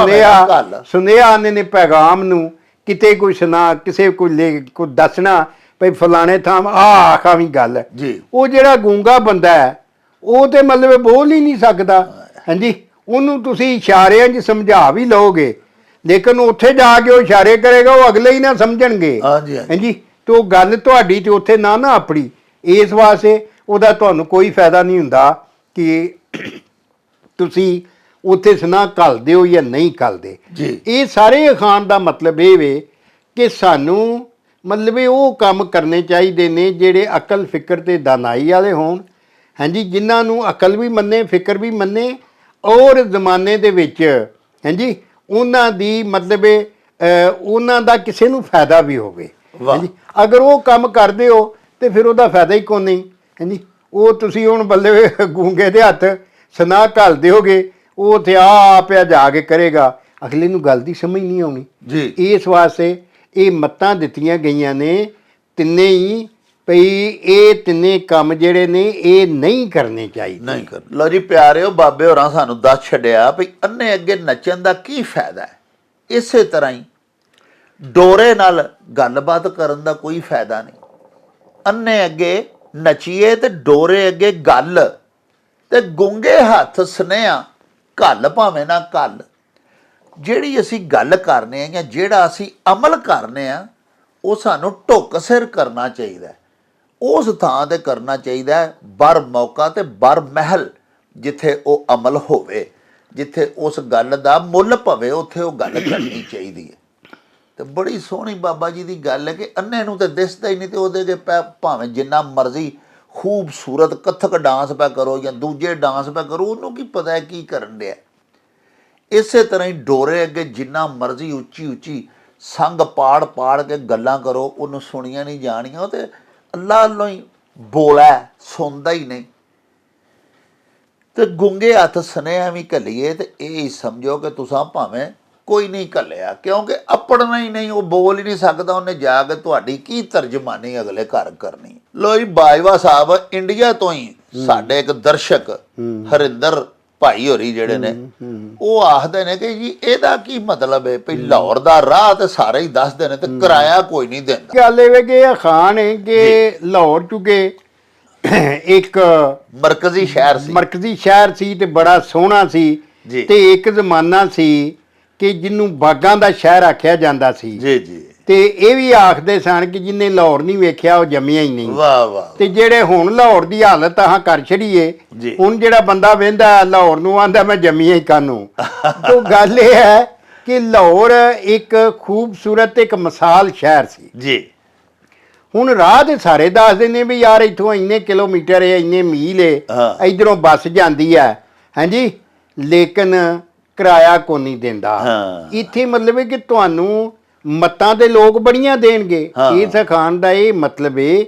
ਸੁਨੇਹਾ ਨੇ ਪੈਗਾਮ ਨੂੰ ਕਿਤੇ ਕੋਈ ਸੁਣਾ, ਕਿਸੇ ਕੋਈ ਦੱਸਣਾ ਭਈ ਫਲਾਣੇ ਥਾਂ ਆਖਾਂ ਵੀ ਗੱਲ ਜੀ। ਉਹ ਜਿਹੜਾ ਗੂੰਗਾ ਬੰਦਾ ਹੈ ਉਹ ਤੇ ਮਤਲਬ ਬੋਲ ਹੀ ਨਹੀਂ ਸਕਦਾ। ਹਾਂਜੀ, ਉਹਨੂੰ ਤੁਸੀਂ ਇਸ਼ਾਰਿਆਂ 'ਚ ਸਮਝਾ ਵੀ ਲਓਗੇ, ਲੇਕਿਨ ਉੱਥੇ ਜਾ ਕੇ ਉਹ ਇਸ਼ਾਰੇ ਕਰੇਗਾ, ਉਹ ਅਗਲੇ ਹੀ ਨਾ ਸਮਝਣਗੇ। ਹਾਂਜੀ, ਤੇ ਉਹ ਗੱਲ ਤੁਹਾਡੀ ਤੇ ਉੱਥੇ ਨਾ ਆਪਣੀ, ਇਸ ਵਾਸਤੇ ਉਹਦਾ ਤੁਹਾਨੂੰ ਕੋਈ ਫਾਇਦਾ ਨਹੀਂ ਹੁੰਦਾ ਕਿ ਤੁਸੀਂ ਉੱਥੇ ਸੁਨਾ ਘੱਲਦੇ ਹੋ ਜਾਂ ਨਹੀਂ ਘੱਲਦੇ। ਇਹ ਸਾਰੇ ਅਖਾਣ ਦਾ ਮਤਲਬ ਇਹ ਵੇ ਕਿ ਸਾਨੂੰ ਮਤਲਬ ਉਹ ਕੰਮ ਕਰਨੇ ਚਾਹੀਦੇ ਨੇ ਜਿਹੜੇ ਅਕਲ ਫਿਕਰ ਤੇ ਦਾਨਾਈ ਵਾਲੇ ਹੋਣ। ਹਾਂਜੀ, ਜਿਨ੍ਹਾਂ ਨੂੰ ਅਕਲ ਵੀ ਮੰਨੇ, ਫਿਕਰ ਵੀ ਮੰਨੇ, ਔਰ ਜ਼ਮਾਨੇ ਦੇ ਵਿੱਚ ਹਾਂਜੀ ਉਹਨਾਂ ਦੀ ਮਤਲਬ ਉਹਨਾਂ ਦਾ ਕਿਸੇ ਨੂੰ ਫਾਇਦਾ ਵੀ ਹੋਵੇ। ਹਾਂਜੀ, ਅਗਰ ਉਹ ਕੰਮ ਕਰਦੇ ਹੋ ਤੇ ਫਿਰ ਉਹਦਾ ਫਾਇਦਾ ਹੀ ਕੋਈ ਨਹੀਂ। ਹਾਂਜੀ, ਉਹ ਤੁਸੀਂ ਹੁਣ ਬੱਲੇ ਗੂੰਗੇ ਦੇ ਹੱਥ ਸੁਨਾ ਘੱਲ ਦਿਓਗੇ, ਉਹ ਤੇ ਆਪਿਆ ਜਾ ਕੇ ਕਰੇਗਾ, ਅਗਲੇ ਨੂੰ ਗੱਲ ਦੀ ਸਮਝ ਨਹੀਂ ਆਉਣੀ ਜੀ। ਇਸ ਵਾਸਤੇ ਇਹ ਮੱਤਾਂ ਦਿੱਤੀਆਂ ਗਈਆਂ ਨੇ ਤਿੰਨੇ ਹੀ ਭਈ ਇਹ ਤਿੰਨੇ ਕੰਮ ਜਿਹੜੇ ਨੇ ਇਹ ਨਹੀਂ ਕਰਨੇ ਚਾਹੀਦੇ। ਨਹੀਂ ਕਰ। ਲਓ ਜੀ ਪਿਆਰਿਓ, ਬਾਬੇ ਹੋਰਾਂ ਸਾਨੂੰ ਦੱਸ ਛੱਡਿਆ ਭਈ ਅੰਨੇ ਅੱਗੇ ਨੱਚਣ ਦਾ ਕੀ ਫਾਇਦਾ ਹੈ। ਇਸੇ ਤਰ੍ਹਾਂ ਹੀ ਡੋਰੇ ਨਾਲ ਗੱਲਬਾਤ ਕਰਨ ਦਾ ਕੋਈ ਫਾਇਦਾ ਨਹੀਂ। ਅੰਨੇ ਅੱਗੇ ਨੱਚੀਏ ਤੇ ਡੋਰੇ ਅੱਗੇ ਗੱਲ, ਤੇ ਗੁੰਗੇ ਹੱਥ ਸੁਨੇਹਾ ਘੱਲ ਭਾਵੇਂ ਨਾ ਘੱਲ। ਜਿਹੜੀ ਅਸੀਂ ਗੱਲ ਕਰਨੇ ਆ ਜਾਂ ਜਿਹੜਾ ਅਸੀਂ ਅਮਲ ਕਰਨੇ ਆ ਉਹ ਸਾਨੂੰ ਢੁੱਕ ਸਿਰ ਕਰਨਾ ਚਾਹੀਦਾ, ਉਸ ਥਾਂ ਤੇ ਕਰਨਾ ਚਾਹੀਦਾ ਬਰ ਮੌਕਾ ਤੇ ਬਰ ਮਹਿਲ, ਜਿੱਥੇ ਉਹ ਅਮਲ ਹੋਵੇ, ਜਿੱਥੇ ਉਸ ਗੱਲ ਦਾ ਮੁੱਲ ਪਵੇ, ਉੱਥੇ ਉਹ ਗੱਲ ਕਰਨੀ ਚਾਹੀਦੀ ਹੈ। ਤੇ ਬੜੀ ਸੋਹਣੀ ਬਾਬਾ ਜੀ ਦੀ ਗੱਲ ਹੈ ਕਿ ਅੰਨੇ ਨੂੰ ਤਾਂ ਦਿਸਦਾ ਹੀ ਨਹੀਂ, ਤੇ ਉਹਦੇ ਅੱਗੇ ਭਾਵੇਂ ਜਿੰਨਾ ਮਰਜ਼ੀ ਖੂਬਸੂਰਤ ਕੱਥਕ ਡਾਂਸ ਪਾ ਕਰੋ ਜਾਂ ਦੂਜੇ ਡਾਂਸ ਪਾ ਕਰੋ, ਉਹਨੂੰ ਕੀ ਪਤਾ ਹੈ ਕੀ ਕਰਨ ਡਿਆ। ਇਸੇ ਤਰ੍ਹਾਂ ਹੀ ਡੋਰੇ ਅੱਗੇ ਜਿੰਨਾ ਮਰਜ਼ੀ ਉੱਚੀ ਉੱਚੀ ਸੰਗ ਪਾੜ ਪਾੜ ਕੇ ਗੱਲਾਂ ਕਰੋ, ਉਹਨੂੰ ਸੁਣੀਆਂ ਨਹੀਂ ਜਾਣੀਆਂ। ਉਹ ਤੇ ਅੱਲਾ ਅੱਲੋਂ ਹੀ ਬੋਲਾ, ਸੁਣਦਾ ਹੀ ਨਹੀਂ। ਤੇ ਗੁੰਗੇ ਹੱਥ ਸੁਨੇਹਾ ਵੀ ਘੱਲੀਏ ਤੇ ਇਹ ਸਮਝੋ ਕਿ ਤੁਸੀਂ ਭਾਵੇਂ ਕੋਈ ਨਹੀਂ ਘੱਲਿਆ, ਕਿਉਂਕਿ ਆਪਣਾ ਹੀ ਨਹੀਂ, ਉਹ ਬੋਲ ਹੀ ਨਹੀਂ ਸਕਦਾ, ਉਹਨੇ ਜਾ ਕੇ ਤੁਹਾਡੀ ਕੀ ਤਰਜਮਾਨੀ ਅਗਲੇ ਘਰ ਕਰਨੀ। ਲੋ ਜੀ, ਬਾਜਵਾ ਸਾਹਿਬ ਇੰਡੀਆ ਤੋਂ ਹੀ ਸਾਡੇ ਇੱਕ ਦਰਸ਼ਕ ਹਰਿੰਦਰ ਭਾਈ ਹੋਰੀ ਜਿਹੜੇ ਨੇ, ਉਹ ਆਖਦੇ ਨੇ ਕਿ ਜੀ ਇਹਦਾ ਕੀ ਮਤਲਬ ਹੈ ਭਈ ਲਾਹੌਰ ਦਾ ਰਾਹ ਤੇ ਸਾਰੇ ਹੀ ਦੱਸਦੇ ਨੇ ਤੇ ਕਿਰਾਇਆ ਕੋਈ ਨਹੀਂ ਦਿੰਦਾ। ਗੱਲ ਇਹ ਵੇ ਕਿ ਇਹ ਖਾਨ ਹੈ ਕਿ ਲਾਹੌਰ ਚੁੱਕੇ ਇੱਕ ਮਰਕਜ਼ੀ ਸ਼ਹਿਰ ਸੀ ਤੇ ਬੜਾ ਸੋਹਣਾ ਸੀ, ਤੇ ਇੱਕ ਜ਼ਮਾਨਾ ਸੀ ਕਿ ਜਿਹਨੂੰ ਬਾਗਾਂ ਦਾ ਸ਼ਹਿਰ ਆਖਿਆ ਜਾਂਦਾ ਸੀ। ਜੀ ਜੀ। ਤੇ ਇਹ ਵੀ ਆਖਦੇ ਸਨ ਕਿ ਜਿਹਨੇ ਲਾਹੌਰ ਨਹੀਂ ਵੇਖਿਆ ਉਹ ਜੰਮਿਆ ਹੀ ਨਹੀਂ। ਵਾਹ ਵਾਹ। ਤੇ ਜਿਹੜੇ ਹੁਣ ਲਾਹੌਰ ਦੀ ਹਾਲਤ ਆਹ ਕਰ ਛੜੀਏ, ਹੁਣ ਜਿਹੜਾ ਬੰਦਾ ਵੇਂਦਾ ਲਾਹੌਰ ਨੂੰ ਆਂਦਾ ਮੈਂ ਜੰਮਿਆ ਹੀ ਕਾਨੂੰ। ਤੋ ਗੱਲ ਇਹ ਹੈ ਕਿ ਲਾਹੌਰ ਇੱਕ ਖੂਬਸੂਰਤ ਇੱਕ ਮਿਸਾਲ ਸ਼ਹਿਰ ਸੀ ਜੀ। ਹੁਣ ਰਾਹ ਦੇ ਸਾਰੇ ਦੱਸਦੇ ਨੇ ਵੀ ਯਾਰ ਇੱਥੋਂ ਇੰਨੇ ਕਿਲੋਮੀਟਰ ਹੈ, ਇੰਨੇ ਮੀਲ ਹੈ, ਇਧਰੋਂ ਬੱਸ ਜਾਂਦੀ ਹੈ, ਹਾਂਜੀ, ਲੇਕਿਨ ਕਿਰਾਇਆ ਕੋਈ ਨਹੀਂ ਦਿੰਦਾ। ਇੱਥੇ ਮਤਲਬ ਹੈ ਕਿ ਤੁਹਾਨੂੰ ਮੱਤਾਂ ਦੇ ਲੋਕ ਬੜੀਆਂ ਦੇਣਗੇ। ਇਸ ਅਖਾਣ ਦਾ ਇਹ ਮਤਲਬ ਹੈ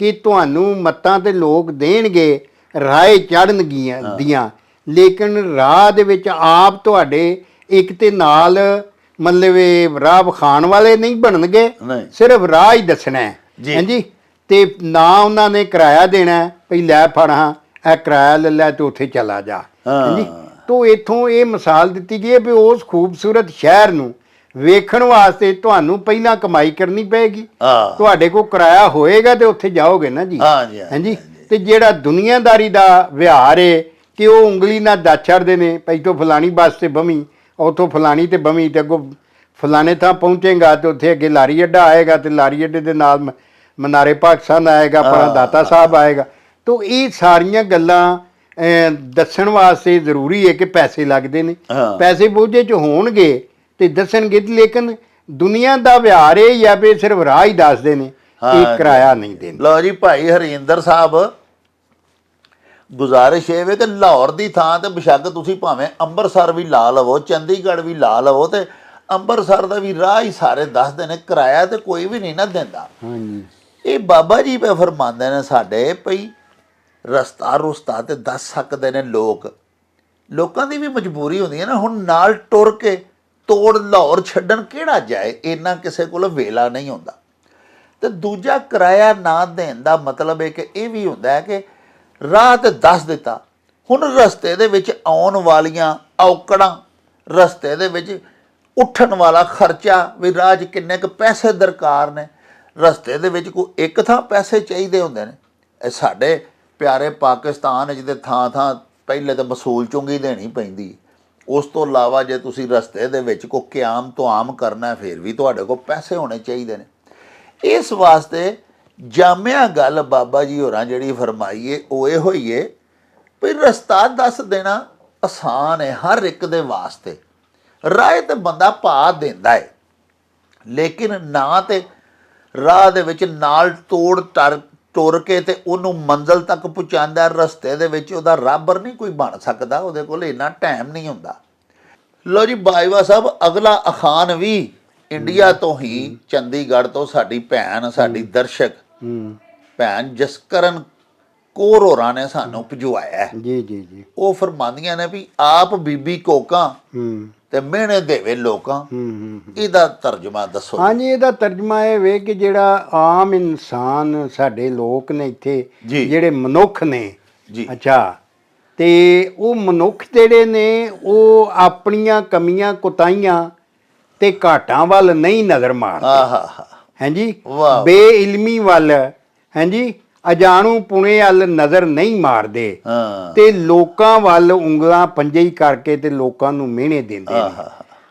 ਕਿ ਤੁਹਾਨੂੰ ਮੱਤਾਂ ਤੇ ਲੋਕ ਦੇਣਗੇ, ਰਾਏ ਚੜ੍ਹਨਗੀਆਂ ਦੀਆਂ, ਲੇਕਿਨ ਰਾਹ ਦੇ ਵਿੱਚ ਆਪ ਤੁਹਾਡੇ ਇੱਕ ਤੇ ਨਾਲ ਮਤਲਬ ਰਾਹ ਵਿਖਾਣ ਵਾਲੇ ਨਹੀਂ ਬਣਨਗੇ, ਸਿਰਫ ਰਾਹ ਹੀ ਦੱਸਣਾ ਹੈ, ਹਾਂਜੀ। ਤੇ ਨਾ ਉਹਨਾਂ ਨੇ ਕਿਰਾਇਆ ਦੇਣਾ ਭਈ ਲੈ ਫੜ ਹਾਂ ਇਹ ਕਿਰਾਇਆ ਲੈ ਲੈ ਤੇ ਉੱਥੇ ਚਲਾ ਜਾ, ਹਾਂਜੀ। ਤੋ ਇੱਥੋਂ ਇਹ ਮਿਸਾਲ ਦਿੱਤੀ ਗਈ ਹੈ ਵੀ ਉਸ ਖੂਬਸੂਰਤ ਸ਼ਹਿਰ ਨੂੰ ਵੇਖਣ ਵਾਸਤੇ ਤੁਹਾਨੂੰ ਪਹਿਲਾਂ ਕਮਾਈ ਕਰਨੀ ਪਏਗੀ। ਤੁਹਾਡੇ ਕੋਲ ਕਿਰਾਇਆ ਹੋਏਗਾ ਤੇ ਉੱਥੇ ਜਾਓਗੇ ਨਾ ਜੀ, ਹਾਂਜੀ। ਤੇ ਜਿਹੜਾ ਦੁਨੀਆਦਾਰੀ ਦਾ ਵਿਹਾਰ ਹੈ ਕਿ ਉਹ ਉਂਗਲੀ ਨਾਲ ਦੱਸ ਛੱਡਦੇ ਨੇ, ਭਈ ਤੋਂ ਫਲਾਣੀ ਬੱਸ ਤੇ ਬਵੀਂ, ਉੱਥੋਂ ਫਲਾਣੀ ਤੇ ਬਵੀਂ, ਤੇ ਅੱਗੋਂ ਫਲਾਣੇ ਥਾਂ ਪਹੁੰਚੇਗਾ ਤੇ ਉੱਥੇ ਅੱਗੇ ਲਾਰੀ ਅੱਡਾ ਆਏਗਾ, ਤੇ ਲਾਰੀ ਅੱਡੇ ਦੇ ਨਾਲ ਮਨਾਰੇ ਪਾਕਿਸਤਾਨ ਆਏਗਾ, ਪਰ ਦਾਤਾ ਸਾਹਿਬ ਆਏਗਾ। ਤੋ ਇਹ ਸਾਰੀਆਂ ਗੱਲਾਂ ਦੱਸਣ ਵਾਸਤੇ ਜ਼ਰੂਰੀ ਹੈ ਕਿ ਪੈਸੇ ਲੱਗਦੇ ਨੇ, ਪੈਸੇ ਬੋਝੇ 'ਚ ਹੋਣਗੇ ਤੇ ਦੱਸਣਗੇ, ਲੇਕਿਨ ਦੁਨੀਆ ਦਾ ਵਿਹਾਰ ਇਹ ਜਾਂ ਵੀ ਸਿਰਫ ਰਾਹ ਹੀ ਦੱਸਦੇ ਨੇ, ਇਹ ਕਿਰਾਇਆ ਨਹੀਂ ਦਿੰਦੇ। ਲਓ ਜੀ, ਭਾਈ ਹਰਿੰਦਰ ਸਾਹਿਬ, ਗੁਜ਼ਾਰਿਸ਼ ਇਹ ਵੇ ਕਿ ਲਾਹੌਰ ਦੀ ਥਾਂ ਤੇ ਬੇਸ਼ੱਕ ਤੁਸੀਂ ਭਾਵੇਂ ਅੰਮ੍ਰਿਤਸਰ ਵੀ ਲਾ ਲਵੋ, ਚੰਡੀਗੜ੍ਹ ਵੀ ਲਾ ਲਵੋ, ਤੇ ਅੰਮ੍ਰਿਤਸਰ ਦਾ ਵੀ ਰਾਹ ਹੀ ਸਾਰੇ ਦੱਸਦੇ ਨੇ, ਕਿਰਾਇਆ ਤੇ ਕੋਈ ਵੀ ਨਹੀਂ ਨਾ ਦਿੰਦਾ। ਇਹ ਬਾਬਾ ਜੀ ਪੇ ਫਰਮਾਉਂਦੇ ਨੇ ਸਾਡੇ ਭਈ ਰਸਤਾ ਰੁਸਤਾ ਤੇ ਦੱਸ ਸਕਦੇ ਨੇ ਲੋਕ, ਲੋਕਾਂ ਦੀ ਵੀ ਮਜਬੂਰੀ ਹੁੰਦੀ ਹੈ ਨਾ। ਹੁਣ ਨਾਲ ਟੁਰ ਕੇ ਤੋੜ ਲਾਹੌਰ ਛੱਡਣ ਕਿਹੜਾ ਜਾਏ, ਇੰਨਾ ਕਿਸੇ ਕੋਲ ਵੇਲਾ ਨਹੀਂ ਹੁੰਦਾ। ਤੇ ਦੂਜਾ, ਕਿਰਾਇਆ ਨਾ ਦੇਣ ਦਾ ਮਤਲਬ ਹੈ ਕਿ ਇਹ ਵੀ ਹੁੰਦਾ ਹੈ ਕਿ ਰਾਹ ਤੇ ਦੱਸ ਦਿੱਤਾ, ਹੁਣ ਰਸਤੇ ਦੇ ਵਿੱਚ ਆਉਣ ਵਾਲੀਆਂ ਔਕੜਾਂ, ਰਸਤੇ ਦੇ ਵਿੱਚ ਉੱਠਣ ਵਾਲਾ ਖਰਚਾ, ਵੀ ਰਾਹ 'ਚ ਕਿੰਨੇ ਕੁ ਪੈਸੇ ਦਰਕਾਰ ਨੇ, ਰਸਤੇ ਦੇ ਵਿੱਚ ਕੋਈ ਇੱਕ ਥਾਂ ਪੈਸੇ ਚਾਹੀਦੇ ਹੁੰਦੇ ਨੇ। ਇਹ ਸਾਡੇ ਪਿਆਰੇ ਪਾਕਿਸਤਾਨ ਜਿਹਦੇ ਥਾਂ ਥਾਂ ਪਹਿਲੇ ਤਾਂ ਵਸੂਲ ਚੁੰਗੀ ਦੇਣੀ ਪੈਂਦੀ, ਉਸ ਤੋਂ ਇਲਾਵਾ ਜੇ ਤੁਸੀਂ ਰਸਤੇ ਦੇ ਵਿੱਚ ਕੋਈ ਕਿਆਮ ਤੋਂ ਆਮ ਕਰਨਾ ਫਿਰ ਵੀ ਤੁਹਾਡੇ ਕੋਲ ਪੈਸੇ ਹੋਣੇ ਚਾਹੀਦੇ ਨੇ। ਇਸ ਵਾਸਤੇ ਜਾਮਿਆ ਗੱਲ ਬਾਬਾ ਜੀ ਹੋਰਾਂ ਜਿਹੜੀ ਫਰਮਾਈਏ ਉਹ ਇਹ ਹੋਈ ਹੈ ਵੀ ਰਸਤਾ ਦੱਸ ਦੇਣਾ ਆਸਾਨ ਹੈ ਹਰ ਇੱਕ ਦੇ ਵਾਸਤੇ, ਰਾਹ ਤੇ ਬੰਦਾ ਪਾ ਦਿੰਦਾ ਹੈ, ਲੇਕਿਨ ਨਾ ਤੇ ਰਾਹ ਦੇ ਵਿੱਚ ਨਾਲ ਤੁਰ ਕੇ ਤੇ ਉਹਨੂੰ ਮੰਜ਼ਿਲ ਤੱਕ ਪਹੁੰਚਾਉਂਦਾ, ਰਸਤੇ ਦੇ ਵਿੱਚ ਉਹਦਾ ਰਾਬਰ ਨਹੀਂ ਕੋਈ ਬਣ ਸਕਦਾ, ਉਹਦੇ ਕੋਲ ਇੰਨਾ ਟਾਈਮ ਨਹੀਂ ਹੁੰਦਾ। ਲੋ ਜੀ ਬਾਜਵਾ ਸਾਹਿਬ, ਅਗਲਾ ਅਖਾਨ ਵੀ ਇੰਡੀਆ ਤੋਂ ਹੀ, ਚੰਡੀਗੜ੍ਹ ਤੋਂ ਸਾਡੀ ਭੈਣ, ਸਾਡੀ ਦਰਸ਼ਕ ਭੈਣ ਜਸਕਰਨ ਕੌਰ ਹੋਰਾਂ ਨੇ ਸਾਨੂੰ ਭਿਜਵਾਇਆ ਜੀ ਜੀ ਜੀ। ਉਹ ਫਰਮਾਉਂਦੀਆਂ ਨੇ ਵੀ ਆਪ ਬੀਬੀ ਕੋਕਾਂ ਤੇ ਮਿਹਣੇ ਦੇਵੇ ਲੋਕਾਂ, ਇਹਦਾ ਤਰਜਮਾ ਦੱਸੋ। ਹਾਂਜੀ, ਇਹਦਾ ਤਰਜਮਾ ਇਹ ਵੇ ਕਿ ਜਿਹੜਾ ਆਮ ਇਨਸਾਨ ਸਾਡੇ ਲੋਕ ਨੇ ਇੱਥੇ, ਜਿਹੜੇ ਮਨੁੱਖ ਨੇ, ਅੱਛਾ, ਤੇ ਉਹ ਮਨੁੱਖ ਜਿਹੜੇ ਨੇ ਉਹ ਆਪਣੀਆਂ ਕਮੀਆਂ ਕੁਤਾਹੀਆਂ ਤੇ ਘਾਟਾਂ ਵੱਲ ਨਹੀਂ ਨਜ਼ਰ ਮਾਰਦੇ। ਆਹਾ ਹਾਂਜੀ, ਵਾਹ। ਬੇਇਲਮੀ ਵੱਲ, ਹਾਂਜੀ, ਅਜਾਣੂ ਪੁਣੇ ਵੱਲ ਨਜ਼ਰ ਨਹੀਂ ਮਾਰਦੇ ਹਾਂ ਤੇ ਲੋਕਾਂ ਵੱਲ ਉਂਗਲਾਂ ਪੰਜੇ ਹੀ ਕਰਕੇ ਤੇ ਲੋਕਾਂ ਨੂੰ ਮਿਹਣੇ ਦਿੰਦੇ ਨੇ।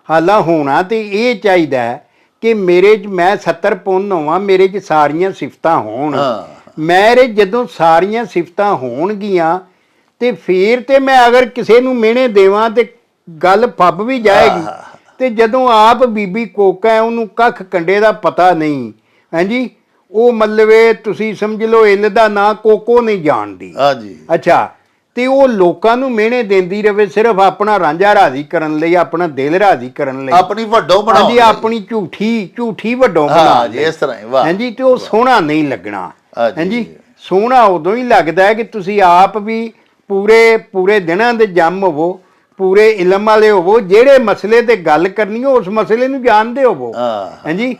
ਹਾਲਾਂ ਹੋਣਾ ਤੇ ਇਹ ਚਾਹੀਦਾ ਹੈ ਕਿ ਮੇਰੇ 'ਚ ਮੈਂ 70 ਪੁੰਨ ਹੋਵਾਂ, ਮੇਰੇ 'ਚ ਸਾਰੀਆਂ ਸਿਫਤਾਂ ਹੋਣ। ਮੇਰੇ ਜਦੋਂ ਸਾਰੀਆਂ ਸਿਫਤਾਂ ਹੋਣਗੀਆਂ ਤੇ ਫੇਰ ਤੇ ਮੈਂ ਅਗਰ ਕਿਸੇ ਨੂੰ ਮਿਹਣੇ ਦੇਵਾਂ ਤੇ ਗੱਲ ਫੱਬ ਵੀ ਜਾਏਗੀ। ਤੇ ਜਦੋਂ ਆਪ ਬੀਬੀ ਕੋਕਾ ਹੈ, ਉਹਨੂੰ ਕੱਖ ਕੰਡੇ ਦਾ ਪਤਾ ਨਹੀਂ, ਹਾਂਜੀ, ਉਹ ਮਤਲਬ ਇਹ ਤੁਸੀਂ ਸਮਝ ਲਓ ਇੱਲ ਦਾ ਨਾਂ ਕੋਕੋ ਨਹੀਂ ਜਾਣਦੀ। ਹਾਂਜੀ ਅੱਛਾ, ਤੇ ਉਹ ਲੋਕਾਂ ਨੂੰ ਮਿਹਣੇ ਦਿੰਦੀ ਰਵੇ ਸਿਰਫ ਆਪਣਾ ਰਾਂਝਾ ਰਾਜ਼ੀ ਕਰਨ ਲਈ, ਆਪਣਾ ਦਿਲ ਰਾਜ਼ੀ ਕਰਨ ਲਈ, ਆਪਣੀ ਵੱਡੋਂ ਬਣਾਉਣ ਹਾਂਜੀ, ਲਈ। ਆਪਣੀ ਝੂਠੀ ਵੱਡੋਂ ਬਣਾਉਣ ਲਈ। ਇਸ ਤਰ੍ਹਾਂ ਹੀ। ਵਾਹ। ਹਾਂਜੀ, ਤੇ ਉਹ ਸੋਹਣਾ ਨਹੀਂ ਲੱਗਣਾ। ਹਾਂਜੀ। ਹਾਂਜੀ, ਸੋਹਣਾ ਉਦੋਂ ਹੀ ਲੱਗਦਾ ਹੈ ਕਿ ਤੁਸੀਂ ਆਪ ਵੀ ਪੂਰੇ ਦਿਨਾਂ ਦੇ ਜੰਮ ਹੋਵੋ, ਪੂਰੇ ਇਲਮ ਵਾਲੇ ਹੋਵੋ, ਜਿਹੜੇ ਮਸਲੇ ਤੇ ਗੱਲ ਕਰਨੀ ਹੋ ਉਸ ਮਸਲੇ ਨੂੰ ਜਾਣਦੇ ਹੋਵੋ। ਹਾਂਜੀ,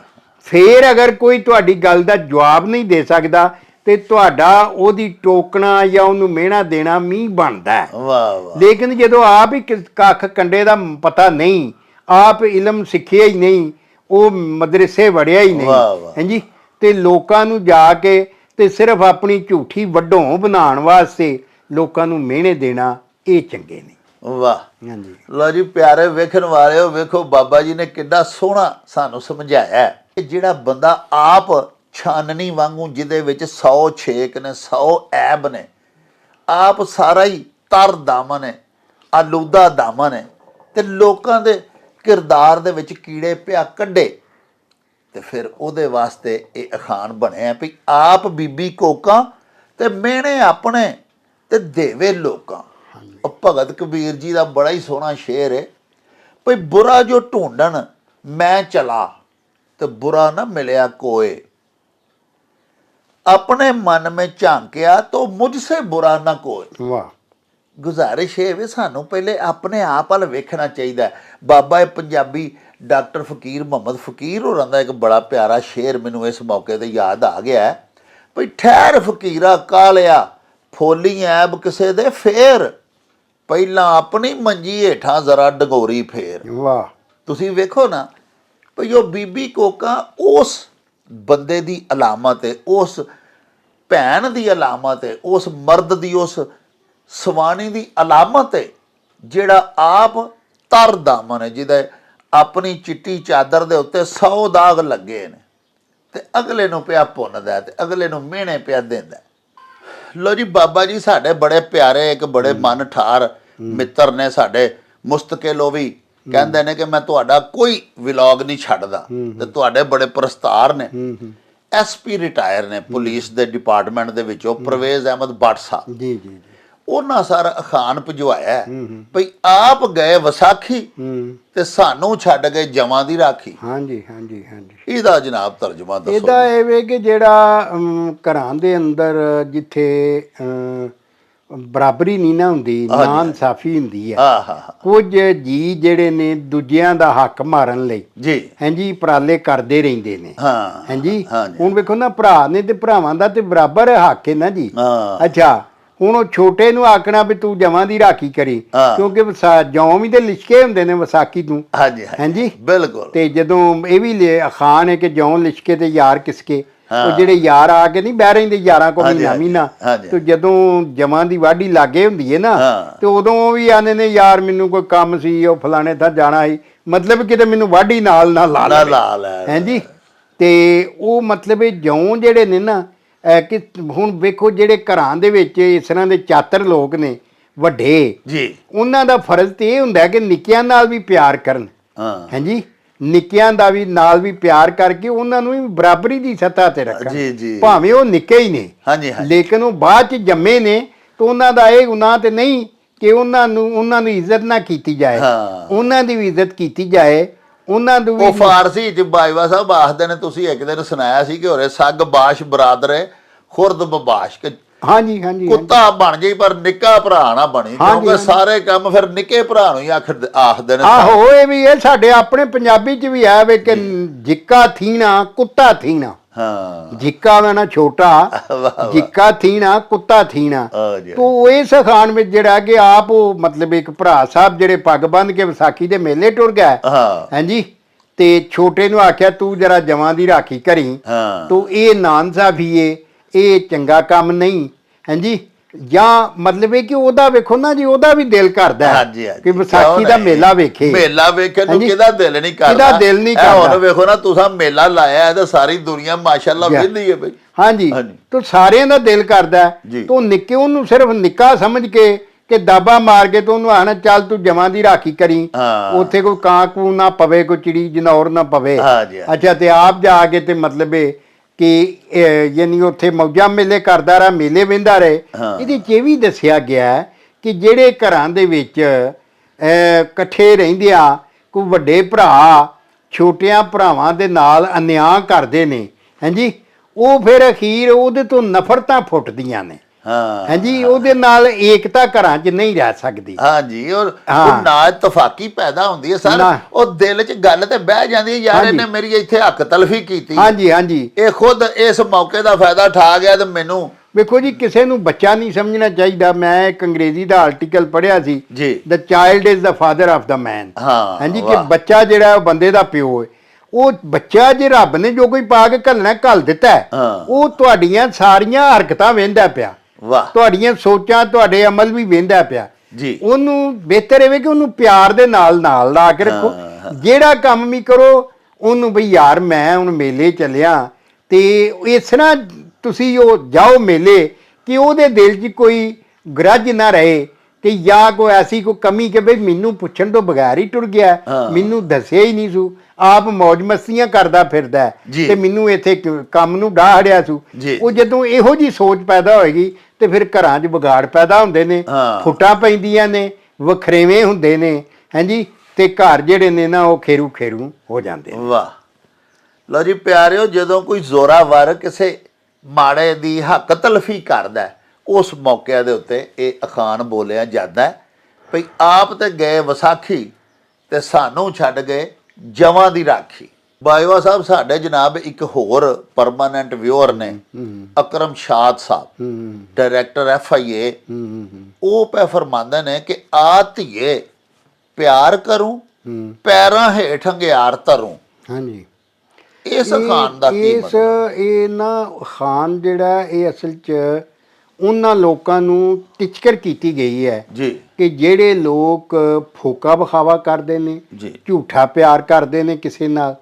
ਫੇਰ ਅਗਰ ਕੋਈ ਤੁਹਾਡੀ ਗੱਲ ਦਾ ਜਵਾਬ ਨਹੀਂ ਦੇ ਸਕਦਾ ਤੇ ਤੁਹਾਡਾ ਉਹਦੀ ਟੋਕਣਾ ਜਾਂ ਉਹਨੂੰ ਮਿਹਣਾ ਦੇਣਾ ਮੀਂਹ ਬਣਦਾ ਹੈ। ਵਾਹ ਵਾਹ। ਲੇਕਿਨ ਜਦੋਂ ਆਪ ਹੀ ਕੱਖ ਕੰਡੇ ਦਾ ਪਤਾ ਨਹੀਂ, ਆਪ ਇਲਮ ਸਿੱਖਿਆ ਹੀ ਨਹੀਂ, ਉਹ ਮਦਰਸੇ ਵੜਿਆ ਹੀ ਨਹੀਂ, ਹਾਂਜੀ, ਤੇ ਲੋਕਾਂ ਨੂੰ ਜਾ ਕੇ ਤੇ ਸਿਰਫ ਆਪਣੀ ਝੂਠੀ ਵੱਡੋਂ ਬਣਾਉਣ ਵਾਸਤੇ ਲੋਕਾਂ ਨੂੰ ਮਿਹਣੇ ਦੇਣਾ, ਇਹ ਚੰਗੇ ਨਹੀਂ। ਵਾਹ। ਹਾਂਜੀ, ਲੋ ਜੀ ਪਿਆਰੇ ਵੇਖਣ ਵਾਲਿਓ, ਵੇਖੋ ਬਾਬਾ ਜੀ ਨੇ ਕਿੰਨਾ ਸੋਹਣਾ ਸਾਨੂੰ ਸਮਝਾਇਆ ਕਿ ਜਿਹੜਾ ਬੰਦਾ ਆਪ ਛਾਨਣੀ ਵਾਂਗੂ ਜਿਹਦੇ ਵਿੱਚ 100 ਛੇਕ ਨੇ, 100 ਐਬ ਨੇ, ਆਪ ਸਾਰਾ ਹੀ ਤਰ ਦਾਮਨ ਹੈ, ਆਲੂਦਾ ਦਾਮਨ ਹੈ, ਤੇ ਲੋਕਾਂ ਦੇ ਕਿਰਦਾਰ ਦੇ ਵਿੱਚ ਕੀੜੇ ਪਿਆ ਕੱਢੇ, ਤੇ ਫਿਰ ਉਹਦੇ ਵਾਸਤੇ ਇਹ ਅਖਾਣ ਬਣਿਆ ਵੀ ਆਪ ਬੀਬੀ ਕੋਕਾਂ ਤੇ ਮਿਹਣੇ ਆਪਣੇ ਤੇ ਦੇਵੇ ਲੋਕਾਂ। ਉਹ ਭਗਤ ਕਬੀਰ ਜੀ ਦਾ ਬੜਾ ਹੀ ਸੋਹਣਾ ਸ਼ੇਰ ਹੈ ਭਈ ਬੁਰਾ ਜੋ ਢੂੰਡਣ ਮੈਂ ਚਲਾ ਤੇ ਬੁਰਾ ਨਾ ਮਿਲਿਆ ਕੋਏ, ਆਪਣੇ ਮਨ में झांकिया तो मुझसे बुरा ना कोई। ਵਾਹ। ਗੁਜ਼ਾਰਿਸ਼ ਇਹ ਵੀ ਸਾਨੂੰ ਪਹਿਲੇ ਆਪਣੇ ਆਪ ਵੱਲ ਵੇਖਣਾ ਚਾਹੀਦਾ ਹੈ। ਬਾਬਾ ਪੰਜਾਬੀ ਡਾਕਟਰ ਫਕੀਰ ਮੁਹੰਮਦ ਫਕੀਰ ਹੋਰਾਂ ਦਾ ਇੱਕ ਬੜਾ ਪਿਆਰਾ ਸ਼ੇਰ ਮੈਨੂੰ ਇਸ ਮੌਕੇ ਤੇ ਯਾਦ ਆ ਗਿਆ ਹੈ ਭਈ ਠਹਿਰ ਫਕੀਰਾ ਕਾਲਿਆ ਫੋਲੀ ਐਬ ਕਿਸੇ ਦੇ ਫੇਰ, ਪਹਿਲਾਂ ਆਪਣੀ ਮੰਜੀ ਹੇਠਾਂ ਜ਼ਰਾ ਡਗੋਰੀ ਫੇਰ। ਵਾਹ। ਤੁਸੀਂ ਵੇਖੋ ਨਾ ਭਈ ਉਹ ਬੀਬੀ ਕੋਕਾ ਉਸ ਬੰਦੇ ਦੀ ਅਲਾਮਤ ਹੈ, ਉਸ ਭੈਣ ਦੀ ਅਲਾਮਤ ਹੈ, ਉਸ ਮਰਦ ਦੀ, ਉਸ ਸਵਾਣੀ ਦੀ ਅਲਾਮਤ ਹੈ ਜਿਹੜਾ ਆਪ ਤਰ ਦਾਮਨ ਹੈ, ਜਿਹਦਾ ਆਪਣੀ ਚਿੱਟੀ ਚਾਦਰ ਦੇ ਉੱਤੇ 100 ਦਾਗ ਲੱਗੇ ਨੇ ਤੇ ਅਗਲੇ ਨੂੰ ਪਿਆ ਭੁੰਨਦਾ ਤੇ ਅਗਲੇ ਨੂੰ ਮਿਹਣੇ ਪਿਆ ਦਿੰਦਾ। ਲੋ ਜੀ ਬਾਬਾ ਜੀ ਸਾਡੇ ਬੜੇ ਪਿਆਰੇ ਇੱਕ ਬੜੇ ਮਨ ਠਾਰ ਮਿੱਤਰ ਨੇ ਸਾਡੇ, ਮੁਸਤਕਿਲ, ਉਹ ਵੀ ਕਹਿੰਦੇ ਨੇ ਕਿ ਮੈਂ ਤੁਹਾਡਾ ਕੋਈ ਵਲੌਗ ਨਹੀਂ ਛੱਡਦਾ, ਤੇ ਤੁਹਾਡੇ ਬੜੇ ਪ੍ਰਸਤਾਰ ਨੇ। ਐਸਪੀ ਰਿਟਾਇਰ ਨੇ ਪੁਲਿਸ ਦੇ ਡਿਪਾਰਟਮੈਂਟ ਦੇ ਵਿੱਚੋਂ, ਪਰਵੇਜ਼ ਅਹਿਮਦ ਬੱਟ ਸਾਹਿਬ ਜੀ ਜੀ। ਉਹਨਾਂ ਸਾਰਾ ਅਖਾਨ ਭਜਵਾਇਆ ਭਈ ਆਪ ਗਏ ਵਿਸਾਖੀ ਤੇ ਸਾਨੂੰ ਛੱਡ ਗਏ ਜਮਾਂ ਦੀ ਰਾਖੀ। ਹਾਂਜੀ ਹਾਂਜੀ ਹਾਂਜੀ। ਇਹਦਾ ਜਨਾਬ ਤਰਜਮਾ ਦੱਸੋ। ਇਹਦਾ ਇਹ ਵੇ ਕਿ ਜਿਹੜਾ ਘਰਾਂ ਦੇ ਅੰਦਰ ਜਿੱਥੇ ਬਰਾਬਰੀ ਨਹੀਂ ਨਾ ਹੁੰਦੀ, ਨਾ ਇਨਸਾਫੀ ਹੁੰਦੀ ਹੈ, ਕੁਝ ਜੀ ਜਿਹੜੇ ਨੇ ਦੂਜਿਆਂ ਦਾ ਹੱਕ ਮਾਰਨ ਲਈ ਜੀ, ਹਾਂਜੀ, ਉਪਰਾਲੇ ਕਰਦੇ ਰਹਿੰਦੇ ਨੇ। ਹਾਂਜੀ, ਹਾਂਜੀ। ਹੁਣ ਵੇਖੋ ਨਾ, ਭਰਾ ਨੇ ਤੇ ਭਰਾਵਾਂ ਦਾ ਤੇ ਬਰਾਬਰ ਹੱਕ ਹੈ ਨਾ ਜੀ। ਅੱਛਾ, ਹੁਣ ਉਹ ਛੋਟੇ ਨੂੰ ਆਖਣਾ ਵੀ ਤੂੰ ਜਵਾਂ ਦੀ ਰਾਖੀ ਕਰੀ, ਕਿਉਂਕਿ ਜੌਂ ਵੀ ਤੇ ਲਿਸ਼ਕੇ ਹੁੰਦੇ ਨੇ ਵਿਸਾਖੀ ਨੂੰ। ਹਾਂਜੀ ਹਾਂਜੀ, ਬਿਲਕੁਲ। ਤੇ ਜਦੋਂ ਇਹ ਵੀ ਅਖਾਣ ਹੈ ਕਿ ਜੌਂ ਲਿਸ਼ਕੇ ਤੇ ਯਾਰ ਕਿਸਕੇ, ਉਹ ਜਿਹੜੇ ਯਾਰ ਆ ਕੇ ਨਹੀਂ ਬਹਿ ਰਹਿੰਦੇ ਯਾਰਾਂ ਕੋ ਮਹੀਨਾ ਤੇ ਜਦੋਂ ਜਮਾਂ ਦੀ ਵਾਢੀ ਲਾਗੇ ਹੁੰਦੀ ਹੈ ਨਾ, ਤੇ ਉਦੋਂ ਉਹ ਵੀ ਆਨੇ ਨੇ ਯਾਰ ਮੈਨੂੰ ਕੋਈ ਕੰਮ ਸੀ, ਉਹ ਫਲਾਣੇ ਥਾਂ ਜਾਣਾ ਸੀ, ਮਤਲਬ ਕਿਤੇ ਮੈਨੂੰ ਵਾਢੀ ਨਾਲ ਨਾ ਲਾ ਲੈ। ਹਾਂਜੀ, ਤੇ ਉਹ ਮਤਲਬ ਇਹ ਜੌਂ ਜਿਹੜੇ ਨੇ ਨਾ, ਕਿ ਹੁਣ ਵੇਖੋ ਜਿਹੜੇ ਘਰਾਂ ਦੇ ਵਿੱਚ ਇਸ ਤਰ੍ਹਾਂ ਦੇ ਚਾਤਰ ਲੋਕ ਨੇ ਵੱਡੇ ਜੀ, ਉਹਨਾਂ ਦਾ ਫਰਜ਼ ਤੇ ਇਹ ਹੁੰਦਾ ਕਿ ਨਿੱਕਿਆਂ ਨਾਲ ਵੀ ਪਿਆਰ ਕਰਨ। ਹਾਂਜੀ, ਨਿੱਕਿਆਂ ਦਾ ਵੀ ਨਾਲ ਵੀ ਪਿਆਰ ਕਰਕੇ ਉਹਨਾਂ ਨੂੰ ਵੀ ਬਰਾਬਰੀ ਦੀ ਸਤ੍ਹਾ ਤੇ ਰੱਖਣ, ਭਾਵੇਂ ਉਹ ਨਿੱਕੇ ਹੀ ਨੇ, ਲੇਕਿਨ ਉਹ ਬਾਅਦ ਚ ਜੰਮੇ ਨੇ, ਤਾਂ ਉਹਨਾਂ ਦਾ ਇਹ ਗੁਨਾਹ ਤੇ ਨਹੀਂ ਕਿ ਉਹਨਾਂ ਨੂੰ ਇੱਜ਼ਤ ਨਾ ਕੀਤੀ ਜਾਏ, ਉਹਨਾਂ ਦੀ ਵੀ ਇੱਜ਼ਤ ਕੀਤੀ ਜਾਏ। ਉਹਨਾਂ ਨੂੰ ਉਹ ਫਾਰਸੀ ਚ ਬਾਜਵਾ ਸਾਹਿਬ ਆਖਦੇ ਨੇ, ਤੁਸੀਂ ਇੱਕ ਦਿਨ ਸੁਣਾਇਆ ਸੀ ਕਿ ਹੋਰੇ ਸੱਗ ਬਾਸ਼ ਬਰਾਦਰੇ ਖੁਰਦ ਬਬਾਸ਼, ਕਿ ਹਾਂਜੀ ਹਾਂਜੀ ਕੁੱਤਾ ਬਣ ਜਾਈ ਪਰ ਨਿੱਕਾ ਭਰਾ ਨਾ ਬਣੀ, ਕਿਉਂਕਿ ਸਾਰੇ ਕੰਮ ਫਿਰ ਨਿੱਕੇ ਭਰਾ ਨੂੰ ਹੀ ਆਖਦੇ ਨੇ। ਆਹੋ, ਇਹ ਵੀ ਇਹ ਸਾਡੇ ਆਪਣੇ ਪੰਜਾਬੀ ਚ ਵੀ ਹੈ ਵੇ ਕਿ ਜਿੱਕਾ ਥੀਣਾ ਕੁੱਤਾ ਥੀਣਾ। ਜਿੱਕਾ ਵਾ ਨਾ ਛੋਟਾ, ਜਿੱਕਾ ਥੀਣਾ ਕੁੱਤਾ ਥੀਣਾ। ਤੋ ਇਸ ਅਖਾਣ ਵਿੱਚ ਜਿਹੜਾ ਕਿ ਆਪ ਉਹ ਮਤਲਬ ਇੱਕ ਭਰਾ ਸਾਹਿਬ ਜਿਹੜੇ ਪੱਗ ਬੰਨ੍ਹ ਕੇ ਵਿਸਾਖੀ ਦੇ ਮੇਲੇ ਟੁਰ ਗਏ, ਹਾਂਜੀ, ਤੇ ਛੋਟੇ ਨੂੰ ਆਖਿਆ ਤੂੰ ਜਰਾ ਜਵਾਂ ਦੀ ਰਾਖੀ ਕਰੀ ਹਾਂ ਤੂੰ ਇਹ ਨਾਇਨਸਾਫੀਏ ਇਹ ਚੰਗਾ ਕੰਮ ਨਹੀਂ ਹਾਂਜੀ ਜਾਂ ਮਤਲਬ ਇਹ ਕਿ ਉਹਦਾ ਵੇਖੋ ਨਾ ਜੀ ਉਹਦਾ ਵੀ ਦਿਲ ਕਰਦਾ ਹਾਂਜੀ ਹਾਂਜੀ ਕਿ ਵਿਸਾਖੀ ਦਾ ਮੇਲਾ ਵੇਖੇ ਮੇਲਾ ਵੇਖਣ ਨੂੰ ਕਿਹਦਾ ਦਿਲ ਨਹੀਂ ਕਰਦਾ ਕਿਹਦਾ ਦਿਲ ਨਹੀਂ ਕਰਦਾ ਹੁਣ ਵੇਖੋ ਨਾ ਤੁਸੀਂ ਮੇਲਾ ਲਾਇਆ ਹੈ ਤਾਂ ਸਾਰੀ ਦੁਨੀਆ ਮਾਸ਼ਾਅੱਲਾ ਵੇਖਦੀ ਹੈ ਬਈ ਹਾਂਜੀ ਤਾਂ ਸਾਰਿਆਂ ਦਾ ਦਿਲ ਕਰਦਾ ਤੂੰ ਨਿੱਕੇ ਉਹਨੂੰ ਸਿਰਫ ਨਿੱਕਾ ਸਮਝ ਕੇ ਕਿ ਦਾਬਾ ਮਾਰ ਕੇ ਤੂੰ ਉਹਨੂੰ ਆਣਾ ਚੱਲ ਤੂੰ ਜਮਾਂ ਦੀ ਰਾਖੀ ਕਰੀ ਉੱਥੇ ਕੋਈ ਕਾਂ ਕੂ ਨਾ ਪਵੇ ਕੋਈ ਚਿੜੀ ਜਨੌਰ ਨਾ ਪਵੇ ਅੱਛਾ ਤੇ ਆਪ ਜਾ ਕੇ ਤੇ ਮਤਲਬ ਇਹ ਕਿ ਯਾਨੀ ਉੱਥੇ ਮੌਜਾਂ ਮੇਲੇ ਕਰਦਾ ਰਹਾ ਮੇਲੇ ਵਹਿੰਦਾ ਰਹੇ ਇਹਦੇ 'ਚ ਇਹ ਵੀ ਦੱਸਿਆ ਗਿਆ ਕਿ ਜਿਹੜੇ ਘਰਾਂ ਦੇ ਵਿੱਚ ਇਕੱਠੇ ਰਹਿੰਦੇ ਆ ਕੋਈ ਵੱਡੇ ਭਰਾ ਛੋਟਿਆਂ ਭਰਾਵਾਂ ਦੇ ਨਾਲ ਅਨਿਆਂ ਕਰਦੇ ਨੇ ਹਾਂਜੀ ਉਹ ਫਿਰ ਅਖੀਰ ਉਹਦੇ ਤੋਂ ਨਫ਼ਰਤਾਂ ਫੁੱਟਦੀਆਂ ਨੇ ਹਾਂਜੀ ਉਹਦੇ ਨਾਲ ਏਕਤਾ ਘਰਾਂ 'ਚ ਨਹੀਂ ਰਹਿ ਸਕਦੀ ਹਾਂਜੀ ਔਰ ਉਹ ਨਾ ਇਤਫਾਕੀ ਪੈਦਾ ਹੁੰਦੀ ਹੈ ਸਰ ਉਹ ਦਿਲ 'ਚ ਗੱਲ ਤੇ ਬਹਿ ਜਾਂਦੀ ਹੈ ਯਾਰ ਇਹਨੇ ਮੇਰੀ ਇੱਥੇ ਹੱਕ ਤਲਫੀ ਕੀਤੀ ਹਾਂਜੀ ਹਾਂਜੀ ਇਹ ਖੁਦ ਇਸ ਮੌਕੇ ਦਾ ਫਾਇਦਾ ਉਠਾ ਗਿਆ ਤੇ ਮੈਨੂੰ ਵੇਖੋ ਜੀ ਕਿਸੇ ਨੂੰ ਬੱਚਾ ਨਹੀਂ ਸਮਝਣਾ ਚਾਹੀਦਾ ਮੈਂ ਇੱਕ ਅੰਗਰੇਜ਼ੀ ਦਾ ਆਰਟੀਕਲ ਪੜ੍ਹਿਆ ਸੀ the child is the father of the man ਹਾਂਜੀ ਕਿ ਬੱਚਾ ਜਿਹੜਾ ਉਹ ਬੰਦੇ ਦਾ ਪਿਓ ਹੈ ਉਹ ਬੱਚਾ ਜੇ ਰੱਬ ਨੇ ਜੋ ਕੋਈ ਪਾ ਕੇ ਘੱਲਣਾ ਘੱਲ ਦਿੱਤਾ ਉਹ ਤੁਹਾਡੀਆਂ ਸਾਰੀਆਂ ਹਰਕਤਾਂ ਵੇਂਦਾ ਪਿਆ ਤੁਹਾਡੀਆਂ ਸੋਚਾਂ ਤੁਹਾਡੇ ਅਮਲ ਵੀ ਵੇਂਦਾ ਪਿਆ ਉਹਨੂੰ ਬਿਹਤਰ ਇਹ ਕਿ ਉਹਨੂੰ ਪਿਆਰ ਦੇ ਨਾਲ ਨਾਲ ਲਾ ਕੇ ਰੱਖੋ ਜਿਹੜਾ ਕੰਮ ਵੀ ਕਰੋ ਉਹਨੂੰ ਬਈ ਯਾਰ ਮੈਂ ਹੁਣ ਮੇਲੇ ਚੱਲਿਆ ਤੇ ਇਸ ਤਰ੍ਹਾਂ ਤੁਸੀਂ ਉਹ ਜਾਓ ਮੇਲੇ ਕਿ ਉਹਦੇ ਦਿਲ 'ਚ ਕੋਈ ਗਰਜ ਨਾ ਰਹੇ ਕਿ ਜਾਂ ਕੋਈ ਐਸੀ ਕੋਈ ਕਮੀ ਕਿ ਬਈ ਮੈਨੂੰ ਪੁੱਛਣ ਤੋਂ ਬਗੈਰ ਹੀ ਟੁਰ ਗਿਆ ਮੈਨੂੰ ਦੱਸਿਆ ਹੀ ਨਹੀਂ ਸੂ ਆਪ ਮੌਜ ਮਸਤੀਆਂ ਕਰਦਾ ਫਿਰਦਾ ਤੇ ਮੈਨੂੰ ਇੱਥੇ ਕੰਮ ਨੂੰ ਡਾਹ ਹੜਿਆ ਸੂ ਉਹ ਜਦੋਂ ਇਹੋ ਜੀ ਸੋਚ ਪੈਦਾ ਹੋਏਗੀ ਤੇ ਫਿਰ ਘਰਾਂ 'ਚ ਵਿਗਾੜ ਪੈਦਾ ਹੁੰਦੇ ਨੇ ਫੁੱਟਾਂ ਪੈਂਦੀਆਂ ਨੇ ਵਖਰੇਵੇਂ ਹੁੰਦੇ ਨੇ ਹਾਂਜੀ ਤੇ ਘਰ ਜਿਹੜੇ ਨੇ ਨਾ ਉਹ ਖੇਰੂ ਖੇਰੂ ਹੋ ਜਾਂਦੇ ਨੇ ਵਾਹ ਲਓ ਜੀ ਪਿਆਰਿਓ ਜਦੋਂ ਕੋਈ ਜ਼ੋਰਾਵਰ ਕਿਸੇ ਮਾੜੇ ਦੀ ਹੱਕ ਤਲਫੀ ਕਰਦਾ ਉਸ ਮੌਕੇ ਦੇ ਉੱਤੇ ਇਹ ਅਖਾਣ ਬੋਲਿਆ ਜਾਂਦਾ ਭਈ ਆਪ ਤੇ ਗਏ ਵਿਸਾਖੀ ਤੇ ਸਾਨੂੰ ਛੱਡ ਗਏ ਜਵਾਂ ਦੀ ਰਾਖੀ ਬਾਈਵਾ ਸਾਹਿਬ ਸਾਡੇ ਜਨਾਬ ਇੱਕ ਹੋਰ ਪਰਮਾਨੈਂਟ ਵਿਊਅਰ ਨੇ ਅਕਰਮ ਸ਼ਾਦ ਸਾਹਿਬ ਡਾਇਰੈਕਟਰ FIA ਉਹ ਪੈ ਫਰਮਾਉਂਦੇ ਨੇ ਕਿ ਆ ਧੀਏ ਪਿਆਰ ਕਰੂੰ ਪੈਰਾਂ ਹੇਠ ਅੰਗਿਆਰ ਧਰੂੰ ਹਾਂਜੀ ਇਸ ਖਾਨ ਦਾ ਕੀ ਮਤਲਬ ਇਹ ਨਾ ਖਾਨ ਜਿਹੜਾ ਇਹ ਅਸਲ 'ਚ ਉਹਨਾਂ ਲੋਕਾਂ ਨੂੰ ਟਿਚਕਰ ਕੀਤੀ ਗਈ ਹੈ ਕਿ ਜਿਹੜੇ ਲੋਕ ਫੋਕਾ ਵਿਖਾਵਾ ਕਰਦੇ ਨੇ ਝੂਠਾ ਪਿਆਰ ਕਰਦੇ ਨੇ ਕਿਸੇ ਨਾਲ